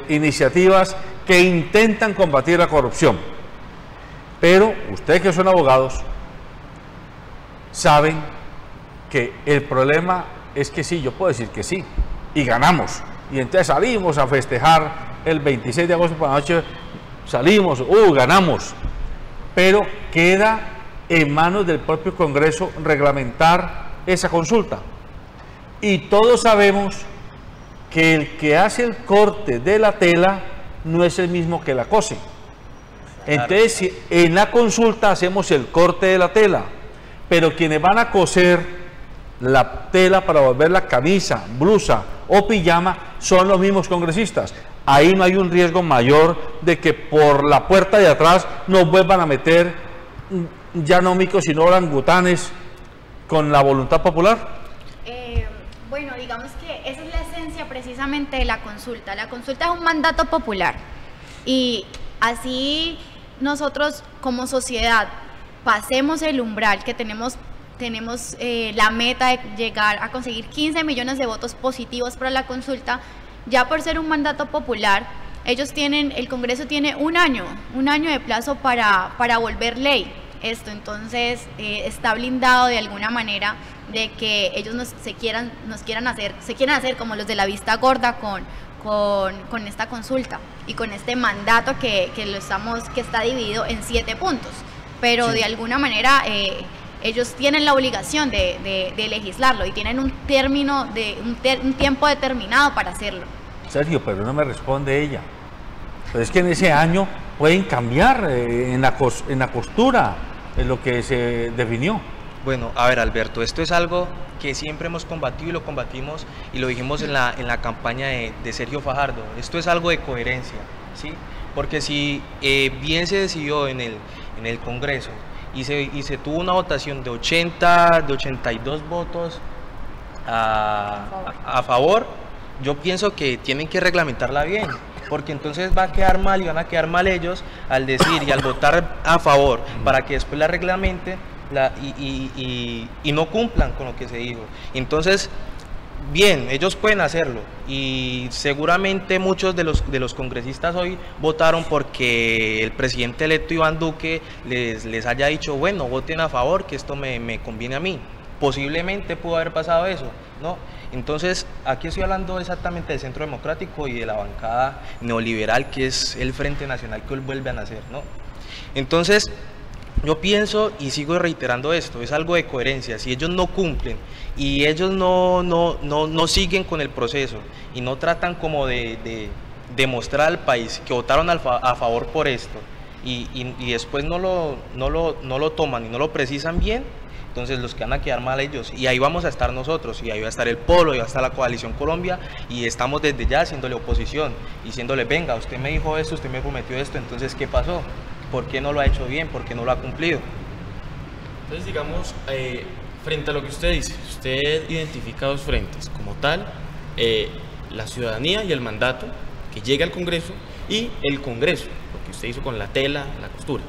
iniciativas que intentan combatir la corrupción. Pero ustedes que son abogados saben que el problema es que sí, yo puedo decir que sí, y ganamos. Y entonces salimos a festejar el 26 de agosto por la noche, salimos, ganamos. Pero queda en manos del propio Congreso reglamentar esa consulta. Y todos sabemos que el que hace el corte de la tela no es el mismo que la cose. Entonces, si en la consulta hacemos el corte de la tela, pero quienes van a coser la tela para volver la camisa, blusa o pijama son los mismos congresistas. Ahí no hay un riesgo mayor de que por la puerta de atrás nos vuelvan a meter ya no micos sino orangutanes con la voluntad popular. Bueno, digamos que esa es la esencia precisamente de la consulta. La consulta es un mandato popular y así nosotros como sociedad pasemos el umbral que tenemos la meta de llegar a conseguir 15 millones de votos positivos para la consulta, ya por ser un mandato popular, el Congreso tiene un año de plazo para volver ley esto, entonces está blindado de alguna manera de que ellos se quieran hacer como los de la vista gorda con esta consulta y con este mandato que está dividido en 7 puntos, pero de alguna manera ellos tienen la obligación de legislarlo y tienen un tiempo determinado para hacerlo. Sergio, pero no me responde ella. Pero es que en ese año pueden cambiar en la costura, en lo que se definió. Bueno, a ver, Alberto, esto es algo que siempre hemos combatido y lo combatimos y lo dijimos en la campaña de Sergio Fajardo. Esto es algo de coherencia, ¿sí? Porque si bien se decidió en el Congreso y se tuvo una votación de 82 votos a favor, yo pienso que tienen que reglamentarla bien, porque entonces va a quedar mal y van a quedar mal ellos al decir y al votar a favor para que después la reglamente y no cumplan con lo que se dijo. Entonces, bien, ellos pueden hacerlo y seguramente muchos de los congresistas hoy votaron porque el presidente electo Iván Duque les haya dicho, bueno, voten a favor, que esto me conviene a mí. Posiblemente pudo haber pasado eso, ¿no? Entonces, aquí estoy hablando exactamente del Centro Democrático y de la bancada neoliberal, que es el Frente Nacional que hoy vuelve a nacer, ¿no? Entonces, yo pienso y sigo reiterando esto, es algo de coherencia. Si ellos no cumplen y ellos no siguen con el proceso y no tratan como de demostrar al país que votaron a favor por esto y después no lo toman y no lo precisan bien, entonces los que van a quedar mal ellos, y ahí vamos a estar nosotros, y ahí va a estar el Polo, y va a estar la Coalición Colombia, y estamos desde ya haciéndole oposición, diciéndole, venga, usted me dijo esto, usted me prometió esto, entonces ¿qué pasó? ¿Por qué no lo ha hecho bien? ¿Por qué no lo ha cumplido? Entonces, digamos, frente a lo que usted dice, usted identifica 2 frentes, como tal, la ciudadanía y el mandato que llega al Congreso, y el Congreso, lo que usted hizo con la tela, la costura.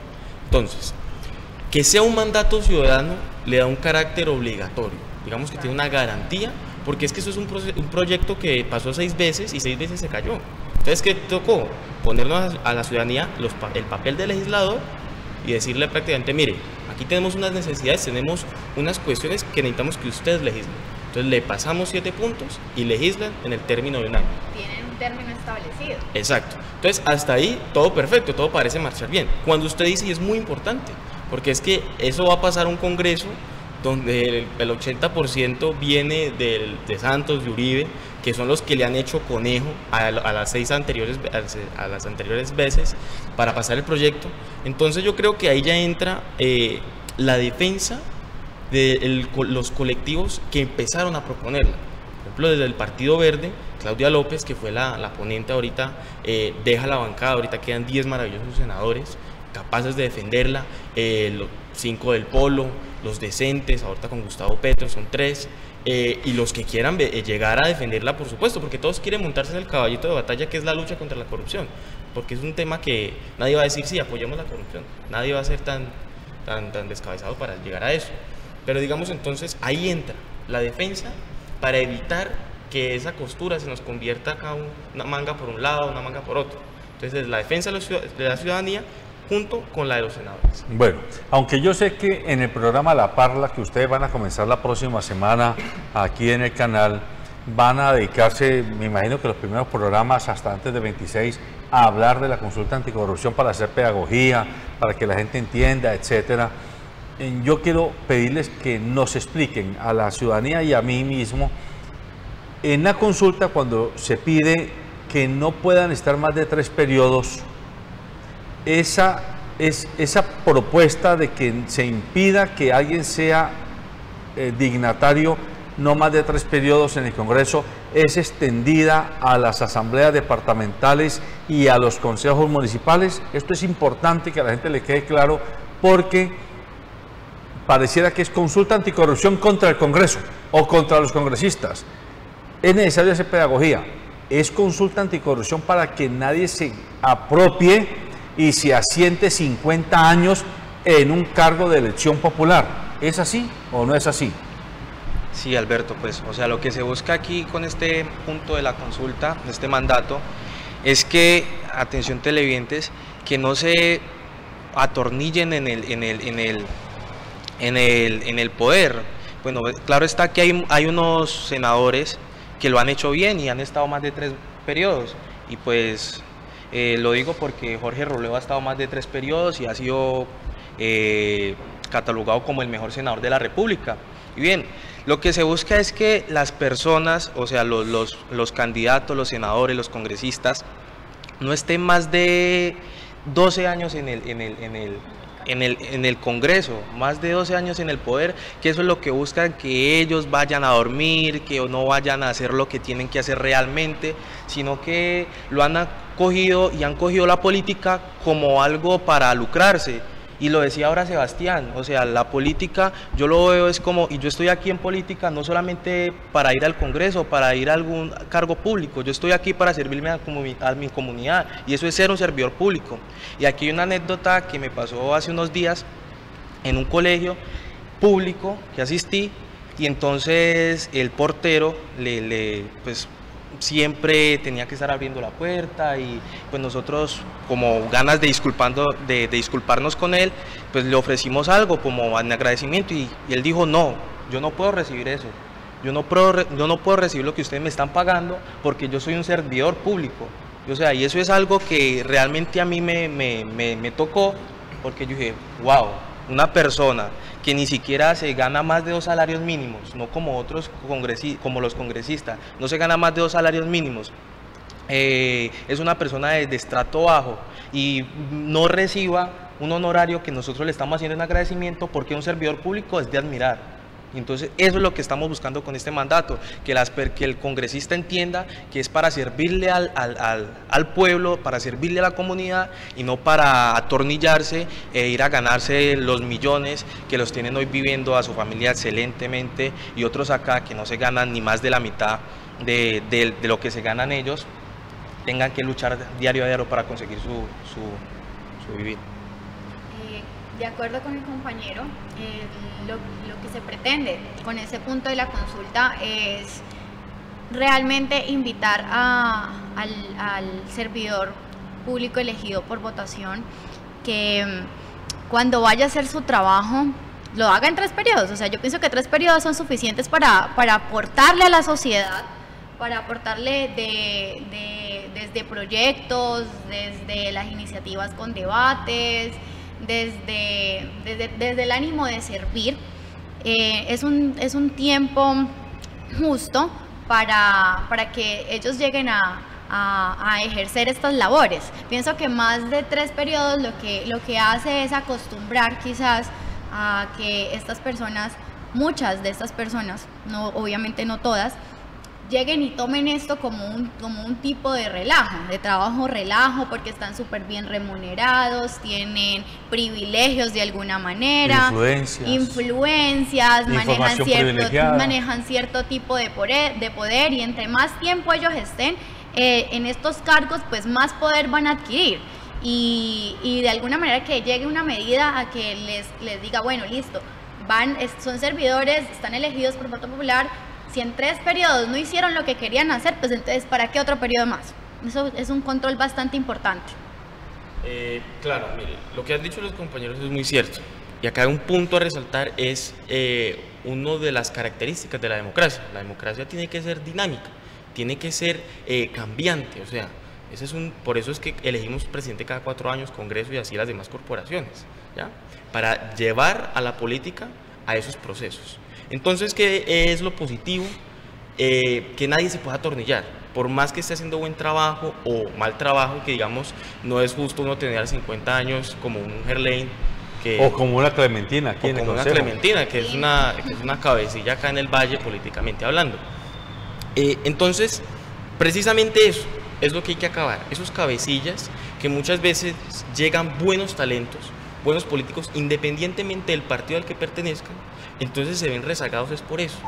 Entonces, que sea un mandato ciudadano le da un carácter obligatorio, digamos que tiene una garantía, porque es que eso es un proyecto que pasó 6 veces y 6 veces se cayó. Entonces, ¿qué tocó? Ponernos a la ciudadanía el papel de legislador y decirle prácticamente, mire, aquí tenemos unas necesidades, tenemos unas cuestiones que necesitamos que ustedes legislen. Entonces le pasamos 7 puntos y legislan en el término de un año. Tienen un término establecido. Exacto. Entonces, hasta ahí todo perfecto, todo parece marchar bien. Cuando usted dice, y es muy importante, porque es que eso va a pasar a un Congreso donde el 80% viene de Santos, de Uribe, que son los que le han hecho conejo a las 6 anteriores, a las anteriores veces para pasar el proyecto. Entonces yo creo que ahí ya entra la defensa de los colectivos que empezaron a proponerla. Por ejemplo, desde el Partido Verde, Claudia López, que fue la ponente ahorita, deja la bancada, ahorita quedan 10 maravillosos senadores capaces de defenderla, los 5 del Polo, los decentes, ahorita con Gustavo Petro son 3, y los que quieran llegar a defenderla, por supuesto, porque todos quieren montarse en el caballito de batalla que es la lucha contra la corrupción, porque es un tema que nadie va a decir, sí, apoyamos la corrupción, nadie va a ser tan descabezado para llegar a eso, pero digamos entonces ahí entra la defensa para evitar que esa costura se nos convierta acá una manga por un lado, una manga por otro. Entonces la defensa de la ciudadanía junto con la de los senadores. Bueno, aunque yo sé que en el programa La Parla, que ustedes van a comenzar la próxima semana aquí en el canal, van a dedicarse, me imagino que los primeros programas hasta antes de 26, a hablar de la consulta anticorrupción para hacer pedagogía, para que la gente entienda, etcétera. Yo quiero pedirles que nos expliquen a la ciudadanía y a mí mismo, en la consulta cuando se pide que no puedan estar más de 3 periodos, esa propuesta de que se impida que alguien sea dignatario no más de 3 periodos en el Congreso es extendida a las asambleas departamentales y a los consejos municipales. Esto es importante que a la gente le quede claro, porque pareciera que es consulta anticorrupción contra el Congreso o contra los congresistas. Es necesario hacer pedagogía. Es consulta anticorrupción para que nadie se apropie y se asiente 50 años en un cargo de elección popular. ¿Es así o no es así? Sí, Alberto, pues, o sea, lo que se busca aquí con este punto de la consulta, este mandato, es que atención televidentes, que no se atornillen en el poder. Bueno, claro está que hay unos senadores que lo han hecho bien y han estado más de 3 periodos, y pues lo digo porque Jorge Robledo ha estado más de 3 periodos y ha sido catalogado como el mejor senador de la República. Y bien, lo que se busca es que las personas, o sea, los candidatos, los senadores, los congresistas, no estén más de 12 años en el Congreso, más de 12 años en el poder, que eso es lo que buscan, que ellos vayan a dormir, que no vayan a hacer lo que tienen que hacer realmente, sino que lo han cogido y han cogido la política como algo para lucrarse. Y lo decía ahora Sebastián, o sea, la política, yo lo veo es como, y yo estoy aquí en política no solamente para ir al Congreso, para ir a algún cargo público, yo estoy aquí para servirme a mi comunidad, y eso es ser un servidor público. Y aquí hay una anécdota que me pasó hace unos días en un colegio público que asistí, y entonces el portero pues siempre tenía que estar abriendo la puerta, y pues nosotros, como ganas de disculparnos con él, pues le ofrecimos algo como en agradecimiento, y él dijo: no, yo no puedo recibir eso, yo no puedo recibir lo que ustedes me están pagando, porque yo soy un servidor público. O sea, y eso es algo que realmente a mí me tocó, porque yo dije: wow, una persona que ni siquiera se gana más de 2 salarios mínimos, no como otros como los congresistas, no se gana más de 2 salarios mínimos, es una persona de estrato bajo, y no reciba un honorario que nosotros le estamos haciendo en agradecimiento, porque un servidor público es de admirar. Entonces eso es lo que estamos buscando con este mandato, que el congresista entienda que es para servirle al pueblo, para servirle a la comunidad, y no para atornillarse e ir a ganarse los millones que los tienen hoy viviendo a su familia excelentemente, y otros acá que no se ganan ni más de la mitad de lo que se ganan ellos, tengan que luchar diario a diario para conseguir su vivir. De acuerdo con el compañero, lo que se pretende con ese punto de la consulta es realmente invitar al servidor público elegido por votación que cuando vaya a hacer su trabajo lo haga en 3 periodos. O sea, yo pienso que 3 periodos son suficientes para aportarle a la sociedad, para aportarle desde proyectos, desde las iniciativas con debates, desde el ánimo de servir. Es un tiempo justo para que ellos lleguen a ejercer estas labores. Pienso que más de 3 periodos lo que hace es acostumbrar quizás a que estas personas, muchas de estas personas, no, obviamente no todas, lleguen y tomen esto como un tipo de relajo, de trabajo relajo, porque están súper bien remunerados, tienen privilegios de alguna manera, influencias, manejan cierto tipo de poder, y entre más tiempo ellos estén en estos cargos, pues más poder van a adquirir. Y de alguna manera que llegue una medida a que les diga: bueno, listo, son servidores, están elegidos por voto popular. Si en 3 periodos no hicieron lo que querían hacer, pues entonces ¿para qué otro periodo más? Eso es un control bastante importante. Claro, mire, lo que han dicho los compañeros es muy cierto. Y acá un punto a resaltar es una de las características de la democracia. La democracia tiene que ser dinámica, tiene que ser cambiante. O sea, por eso es que elegimos presidente cada 4 años, Congreso y así las demás corporaciones, ¿ya? Para llevar a la política a esos procesos. Entonces, ¿qué es lo positivo? Que nadie se pueda atornillar, por más que esté haciendo buen trabajo o mal trabajo, que digamos, no es justo uno tener 50 años como un Gerlain, o como una Clementina aquí en el Consejo. Clementina, que es una cabecilla acá en el Valle, políticamente hablando. Entonces, precisamente eso es lo que hay que acabar, esos cabecillas que muchas veces llegan buenos talentos, buenos políticos, independientemente del partido al que pertenezcan. Entonces se ven rezagados es por eso.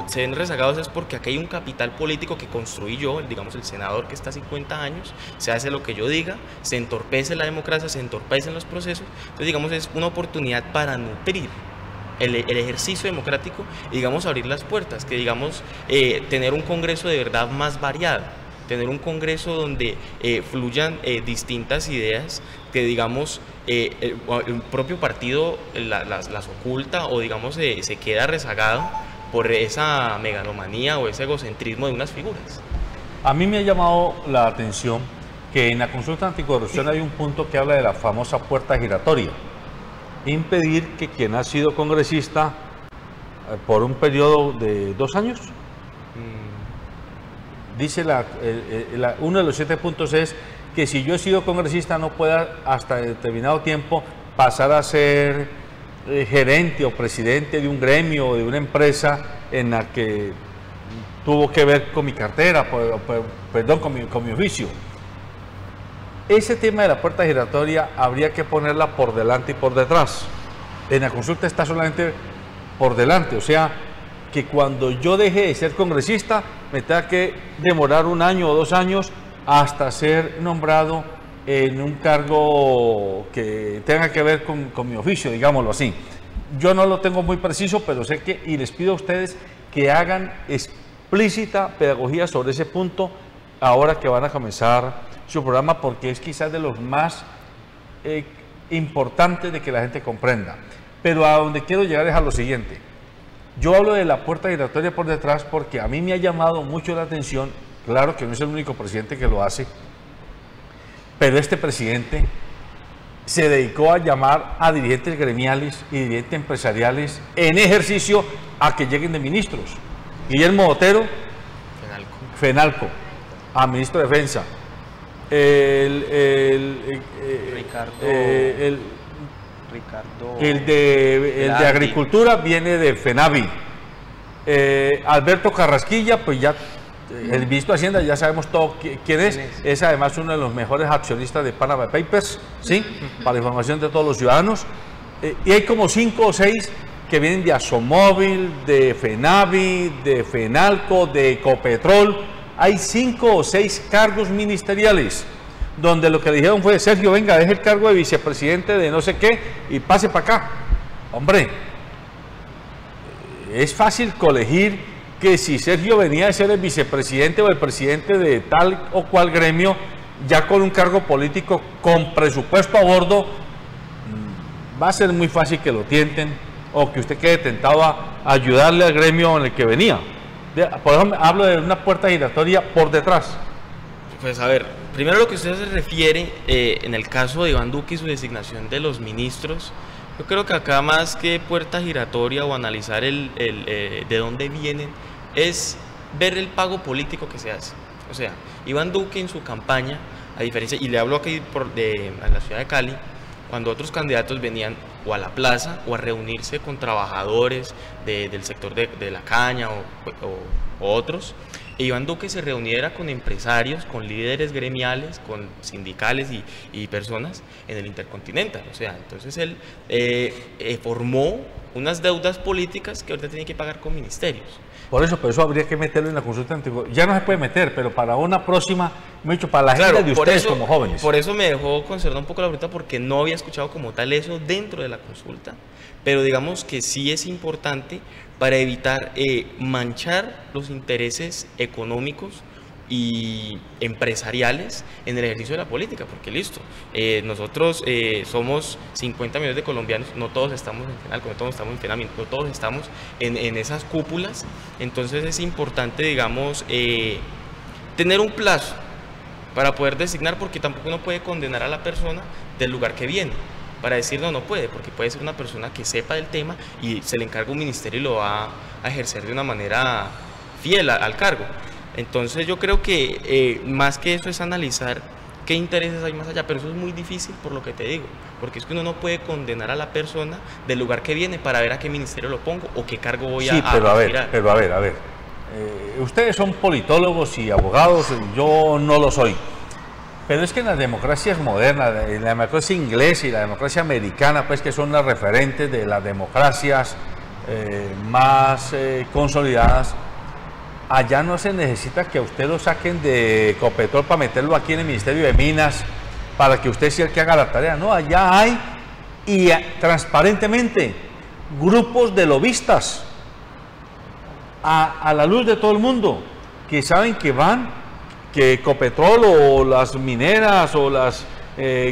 Se ven rezagados es porque aquí hay un capital político que construí yo, digamos el senador que está a 50 años, se hace lo que yo diga, se entorpece la democracia, se entorpecen los procesos. Entonces, digamos, es una oportunidad para nutrir el ejercicio democrático y, digamos, abrir las puertas, que digamos, tener un Congreso de verdad más variado, tener un congreso donde fluyan distintas ideas que, digamos, el propio partido las oculta o, digamos, se queda rezagado por esa megalomanía o ese egocentrismo de unas figuras. A mí me ha llamado la atención que en la consulta anticorrupción hay un punto que habla de la famosa puerta giratoria. Impedir que quien ha sido congresista por un periodo de 2 años, dice uno de los 7 puntos es que si yo he sido congresista no pueda hasta determinado tiempo pasar a ser gerente o presidente de un gremio o de una empresa en la que tuvo que ver con mi cartera, perdón, con mi oficio. Ese tema de la puerta giratoria habría que ponerla por delante y por detrás. En la consulta está solamente por delante, o sea, que cuando yo deje de ser congresista me tenga que demorar 1 año o 2 años hasta ser nombrado en un cargo que tenga que ver con mi oficio, digámoslo así. Yo no lo tengo muy preciso, pero sé que, y les pido a ustedes que hagan explícita pedagogía sobre ese punto ahora que van a comenzar su programa, porque es quizás de los más importantes de que la gente comprenda. Pero a donde quiero llegar es a lo siguiente. Yo hablo de la puerta giratoria por detrás porque a mí me ha llamado mucho la atención, claro que no es el único presidente que lo hace, pero este presidente se dedicó a llamar a dirigentes gremiales y dirigentes empresariales en ejercicio a que lleguen de ministros. Guillermo Botero, Fenalco, a ministro de Defensa. El de Agricultura viene de FENAVI. Alberto Carrasquilla, pues ya, el ministro de Hacienda, ya sabemos todo quién es además uno de los mejores accionistas de Panama Papers, ¿sí? Para la información de todos los ciudadanos. Y hay como 5 o 6 que vienen de Asomóvil, de FENAVI, de Fenalco, de Ecopetrol. Hay 5 o 6 cargos ministeriales donde lo que dijeron fue: Sergio, venga, deje el cargo de vicepresidente de no sé qué y pase para acá. Hombre, es fácil colegir que si Sergio venía de ser el vicepresidente o el presidente de tal o cual gremio, ya con un cargo político, con presupuesto a bordo, va a ser muy fácil que lo tienten o que usted quede tentado a ayudarle al gremio en el que venía. Por ejemplo, hablo de una puerta giratoria por detrás. Pues a ver, primero lo que usted se refiere en el caso de Iván Duque y su designación de los ministros, yo creo que acá más que puerta giratoria o analizar de dónde vienen, es ver el pago político que se hace. O sea, Iván Duque en su campaña, a diferencia, y le hablo aquí a la ciudad de Cali, cuando otros candidatos venían o a la plaza o a reunirse con trabajadores del sector de la caña o otros, Iván Duque se reuniera con empresarios, con líderes gremiales, con sindicales y personas en el Intercontinental. O sea, entonces él formó unas deudas políticas que ahorita tiene que pagar con ministerios. Por eso habría que meterlo en la consulta antigua. Ya no se puede meter, pero para una próxima, me he dicho, para la agenda de ustedes como jóvenes. Por eso me dejó concernado un poco la pregunta, porque no había escuchado como tal eso dentro de la consulta. Pero digamos que sí es importante para evitar manchar los intereses económicos y empresariales en el ejercicio de la política, porque listo, nosotros somos 50 millones de colombianos, no todos estamos en FENALCO, no todos estamos en FENAMI, no todos estamos en esas cúpulas. Entonces es importante, digamos, tener un plazo para poder designar, porque tampoco uno puede condenar a la persona del lugar que viene para decir no puede, porque puede ser una persona que sepa del tema y se le encarga un ministerio y lo va a ejercer de una manera fiel al cargo. Entonces yo creo que más que eso es analizar qué intereses hay más allá, pero eso es muy difícil por lo que te digo, porque es que uno no puede condenar a la persona del lugar que viene para ver a qué ministerio lo pongo o qué cargo voy a aspirar. Pero a ver, ustedes son politólogos y abogados, yo no lo soy. Pero es que en las democracias modernas, en la democracia inglesa y la democracia americana, pues que son las referentes de las democracias más consolidadas, allá no se necesita que a usted lo saquen de Ecopetrol para meterlo aquí en el Ministerio de Minas, para que usted sea el que haga la tarea. No, allá hay, y transparentemente, grupos de lobistas a la luz de todo el mundo, que saben que van que Ecopetrol o las mineras o las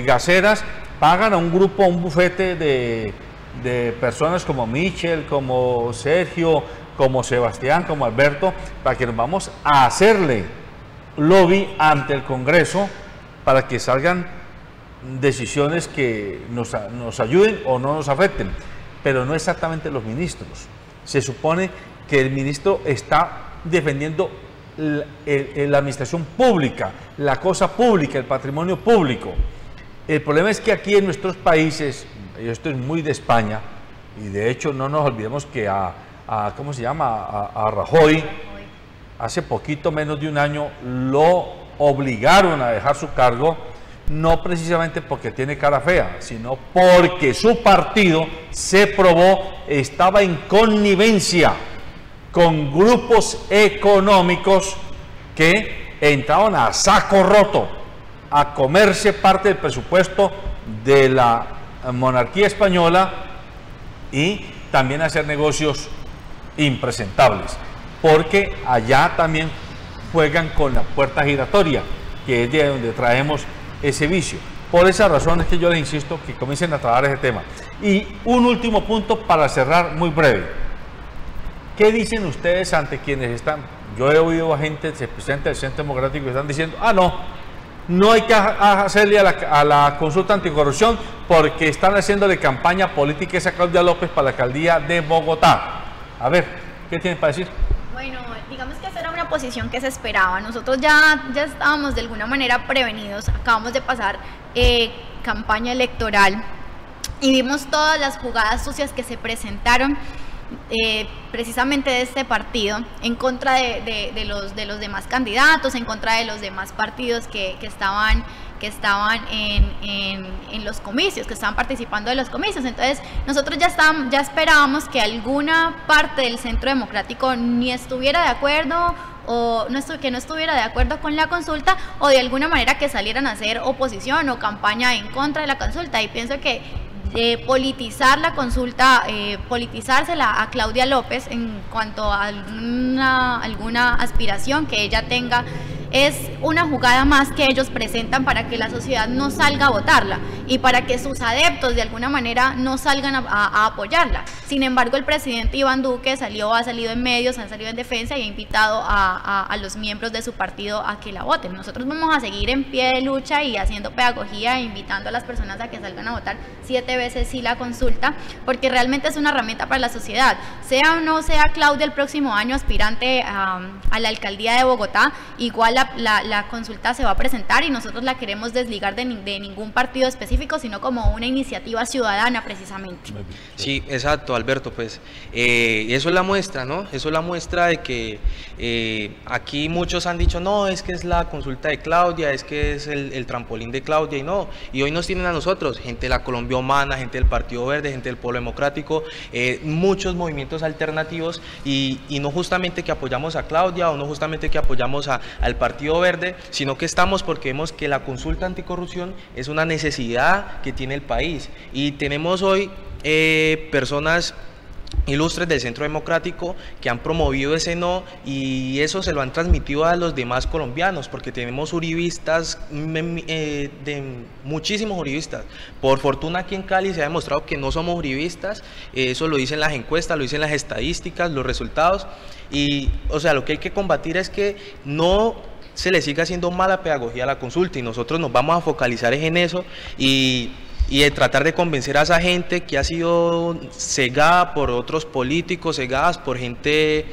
gaseras pagan a un grupo, a un bufete de personas como Michel, como Sergio, como Sebastián, como Alberto, para que nos vamos a hacerle lobby ante el Congreso para que salgan decisiones que nos ayuden o no nos afecten, pero no exactamente los ministros. Se supone que el ministro está defendiendo la administración pública, la cosa pública, el patrimonio público. El problema es que aquí en nuestros países, y esto es muy de España, y de hecho no nos olvidemos que ¿cómo se llama? A Rajoy, hace poquito menos de un año, lo obligaron a dejar su cargo, no precisamente porque tiene cara fea, sino porque su partido, se probó, estaba en connivencia con grupos económicos que entraban a saco roto a comerse parte del presupuesto de la monarquía española y también a hacer negocios impresentables, porque allá también juegan con la puerta giratoria, que es de donde traemos ese vicio. Por esa razón es que yo les insisto que comiencen a trabajar ese tema. Y un último punto para cerrar muy breve. ¿Qué dicen ustedes ante quienes están? Yo he oído a gente, especialmente del Centro Democrático, que están diciendo, no hay que hacerle a la consulta anticorrupción porque están haciéndole campaña política a Claudia López para la alcaldía de Bogotá. A ver, ¿qué tienen para decir? Bueno, digamos que esa era una posición que se esperaba. Nosotros ya estábamos de alguna manera prevenidos. Acabamos de pasar campaña electoral y vimos todas las jugadas sucias que se presentaron precisamente de este partido en contra de los demás candidatos, en contra de los demás partidos que estaban en los comicios, que estaban participando de los comicios. Entonces nosotros ya esperábamos que alguna parte del Centro Democrático ni estuviera de acuerdo o que no estuviera de acuerdo con la consulta, o de alguna manera que salieran a hacer oposición o campaña en contra de la consulta. Y pienso que politizar la consulta, politizársela a Claudia López en cuanto a alguna aspiración que ella tenga, es una jugada más que ellos presentan para que la sociedad no salga a votarla y para que sus adeptos de alguna manera no salgan a apoyarla. Sin embargo, el presidente Iván Duque ha salido en medios, ha salido en defensa y ha invitado a los miembros de su partido a que la voten. Nosotros vamos a seguir en pie de lucha y haciendo pedagogía e invitando a las personas a que salgan a votar 7 veces sí la consulta, porque realmente es una herramienta para la sociedad. Sea o no sea Claudia el próximo año aspirante a la alcaldía de Bogotá, igual la consulta se va a presentar y nosotros la queremos desligar de ningún partido específico, sino como una iniciativa ciudadana precisamente. Sí, exacto, Alberto, pues eso es la muestra, ¿no? Eso es la muestra de que aquí muchos han dicho, no, es que es la consulta de Claudia, es que es el trampolín de Claudia, y hoy nos tienen a nosotros, gente de la Colombia Humana, gente del Partido Verde, gente del Pueblo Democrático, muchos movimientos alternativos, y no justamente que apoyamos a Claudia o no justamente que apoyamos al Partido Verde, sino que estamos porque vemos que la consulta anticorrupción es una necesidad que tiene el país, y tenemos hoy personas ilustres del Centro Democrático que han promovido ese no, y eso se lo han transmitido a los demás colombianos, porque tenemos uribistas, muchísimos uribistas. Por fortuna aquí en Cali se ha demostrado que no somos uribistas, eso lo dicen las encuestas, lo dicen las estadísticas, los resultados, y o sea, lo que hay que combatir es que no se le siga haciendo mala pedagogía a la consulta, y nosotros nos vamos a focalizar en eso y de tratar de convencer a esa gente que ha sido cegada por otros políticos, cegadas por gente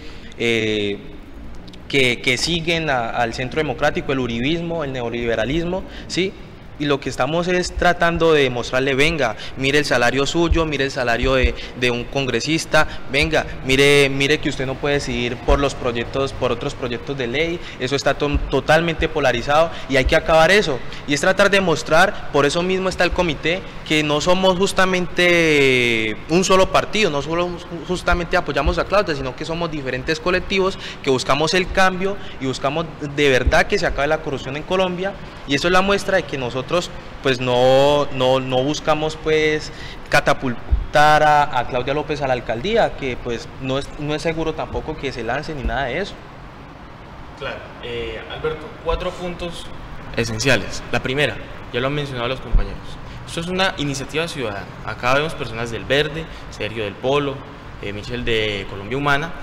que siguen al Centro Democrático, el uribismo, el neoliberalismo, ¿sí? Y lo que estamos es tratando de mostrarle, venga, mire el salario suyo, mire el salario de un congresista, venga, mire que usted no puede decidir por otros proyectos de ley, eso está totalmente polarizado y hay que acabar eso. Y es tratar de mostrar, por eso mismo está el comité, que no somos justamente un solo partido, no solo justamente apoyamos a Claudia, sino que somos diferentes colectivos que buscamos el cambio y buscamos de verdad que se acabe la corrupción en Colombia, y eso es la muestra de que nosotros pues no buscamos pues catapultar a Claudia López a la alcaldía, que pues no es seguro tampoco que se lance ni nada de eso. Claro, Alberto, 4 puntos esenciales. La primera, ya lo han mencionado los compañeros, esto es una iniciativa ciudadana. Acá vemos personas del Verde, Sergio del Polo, Michel de Colombia Humana,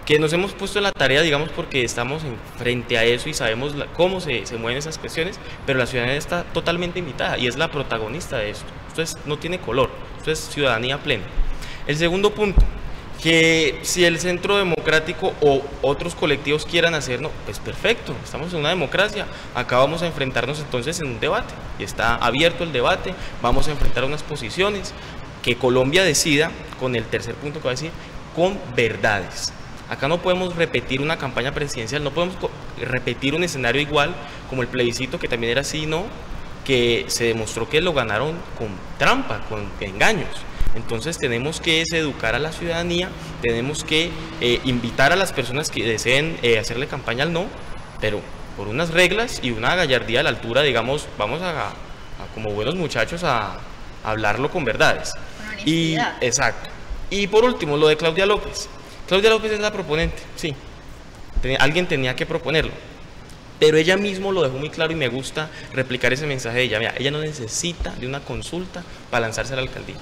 que nos hemos puesto en la tarea, digamos, porque estamos frente a eso y sabemos cómo se mueven esas cuestiones, pero la ciudadanía está totalmente invitada y es la protagonista de esto. Esto no tiene color, esto es ciudadanía plena. El segundo punto, que si el Centro Democrático o otros colectivos quieran hacerlo, pues perfecto, estamos en una democracia, acá vamos a enfrentarnos entonces en un debate, y está abierto el debate, vamos a enfrentar unas posiciones, que Colombia decida, con el tercer punto que voy a decir, con verdades. Acá no podemos repetir una campaña presidencial, no podemos repetir un escenario igual como el plebiscito, que también era así, ¿no? Que se demostró que lo ganaron con trampa, con engaños. Entonces tenemos que educar a la ciudadanía, tenemos que invitar a las personas que deseen hacerle campaña al no, pero por unas reglas y una gallardía a la altura, digamos, vamos a como buenos muchachos a hablarlo con verdades. Con honestidad. Exacto. Y por último, lo de Claudia López. Claudia López es la proponente, sí. Alguien tenía que proponerlo. Pero ella mismo lo dejó muy claro y me gusta replicar ese mensaje de ella. Mira, ella no necesita de una consulta para lanzarse a la alcaldía.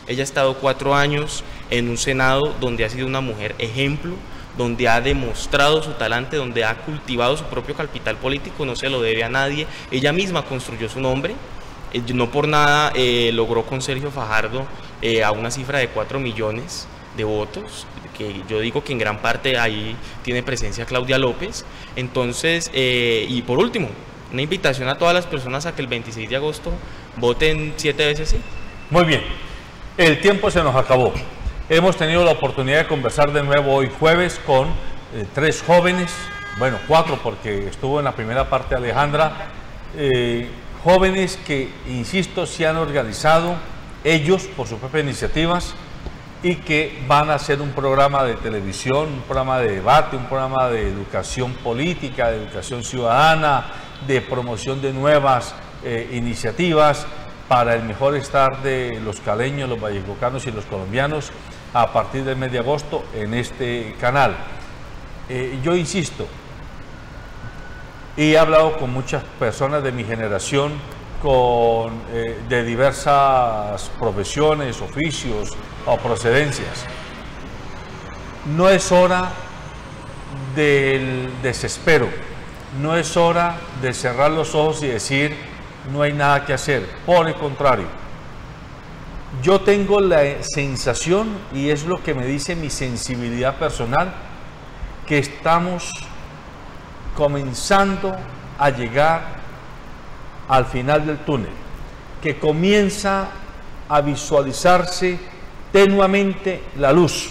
Ella ha estado 4 años en un Senado donde ha sido una mujer ejemplo, donde ha demostrado su talante, donde ha cultivado su propio capital político, no se lo debe a nadie. Ella misma construyó su nombre, no por nada logró con Sergio Fajardo a una cifra de 4 millones de votos, que yo digo que en gran parte ahí tiene presencia Claudia López. Entonces, y por último, una invitación a todas las personas a que el 26 de agosto voten 7 veces sí. Muy bien. El tiempo se nos acabó. Hemos tenido la oportunidad de conversar de nuevo hoy jueves con 3 jóvenes, bueno, 4 porque estuvo en la primera parte Alejandra, jóvenes que, insisto, se han organizado ellos por sus propias iniciativas y que van a hacer un programa de televisión, un programa de debate, un programa de educación política, de educación ciudadana, de promoción de nuevas iniciativas para el mejor estar de los caleños, los vallejocanos y los colombianos a partir del mes de agosto en este canal. Yo insisto, he hablado con muchas personas de mi generación, de diversas profesiones, oficios o procedencias. No es hora del desespero, no es hora de cerrar los ojos y decir no hay nada que hacer. Por el contrario, yo tengo la sensación, y es lo que me dice mi sensibilidad personal, que estamos comenzando a llegar al final del túnel, que comienza a visualizarse tenuamente la luz.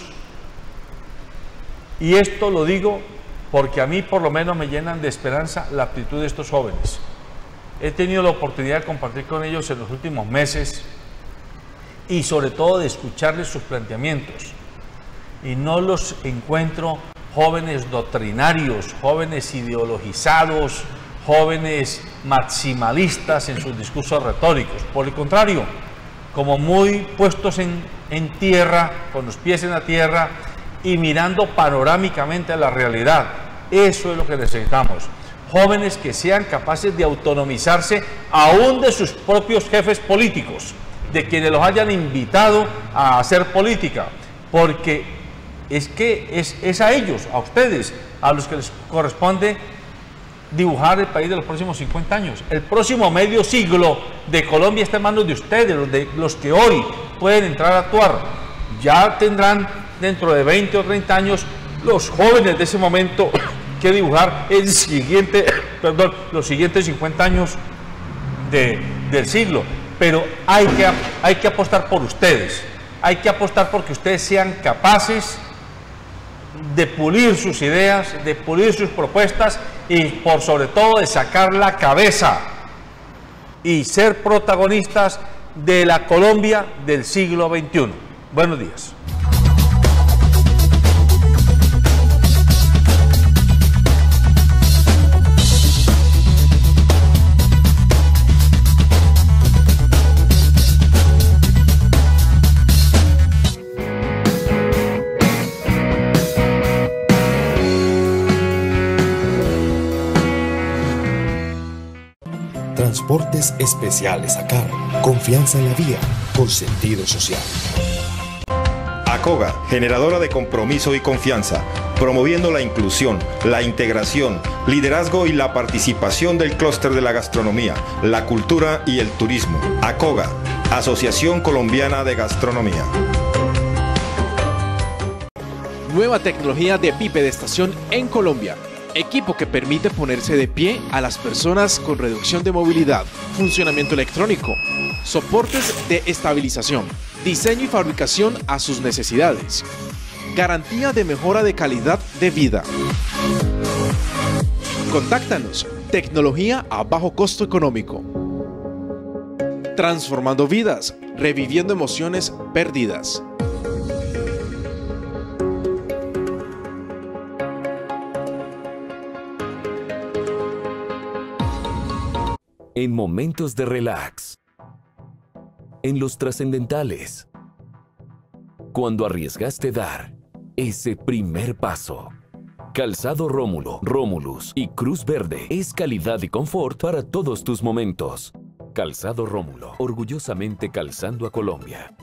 Y esto lo digo porque a mí por lo menos me llenan de esperanza la actitud de estos jóvenes. He tenido la oportunidad de compartir con ellos en los últimos meses y sobre todo de escucharles sus planteamientos. Y no los encuentro jóvenes doctrinarios, jóvenes ideologizados, jóvenes maximalistas en sus discursos retóricos. Por el contrario, como muy puestos en tierra, con los pies en la tierra y mirando panorámicamente a la realidad. Eso es lo que necesitamos. Jóvenes que sean capaces de autonomizarse aún de sus propios jefes políticos, de quienes los hayan invitado a hacer política, porque es que es a ellos, a ustedes, a los que les corresponde dibujar el país de los próximos 50 años. El próximo medio siglo de Colombia está en manos de ustedes, de los que hoy pueden entrar a actuar. Ya tendrán dentro de 20 o 30 años los jóvenes de ese momento que dibujar los siguientes 50 años del siglo. Pero hay que apostar por ustedes, hay que apostar porque ustedes sean capaces de pulir sus ideas, de pulir sus propuestas y por sobre todo de sacar la cabeza y ser protagonistas de la Colombia del siglo XXI. Buenos días. Transportes Especiales ACAR. Confianza en la vía con sentido social. ACOGA, generadora de compromiso y confianza, promoviendo la inclusión, la integración, liderazgo y la participación del clúster de la gastronomía, la cultura y el turismo. ACOGA, Asociación Colombiana de Gastronomía. Nueva tecnología de bipedestación en Colombia. Equipo que permite ponerse de pie a las personas con reducción de movilidad. Funcionamiento electrónico. Soportes de estabilización. Diseño y fabricación a sus necesidades. Garantía de mejora de calidad de vida. Contáctanos. Tecnología a bajo costo económico. Transformando vidas. Reviviendo emociones perdidas. En momentos de relax. En los trascendentales. Cuando arriesgaste dar ese primer paso. Calzado Rómulo, Romulus y Cruz Verde es calidad y confort para todos tus momentos. Calzado Rómulo, orgullosamente calzando a Colombia.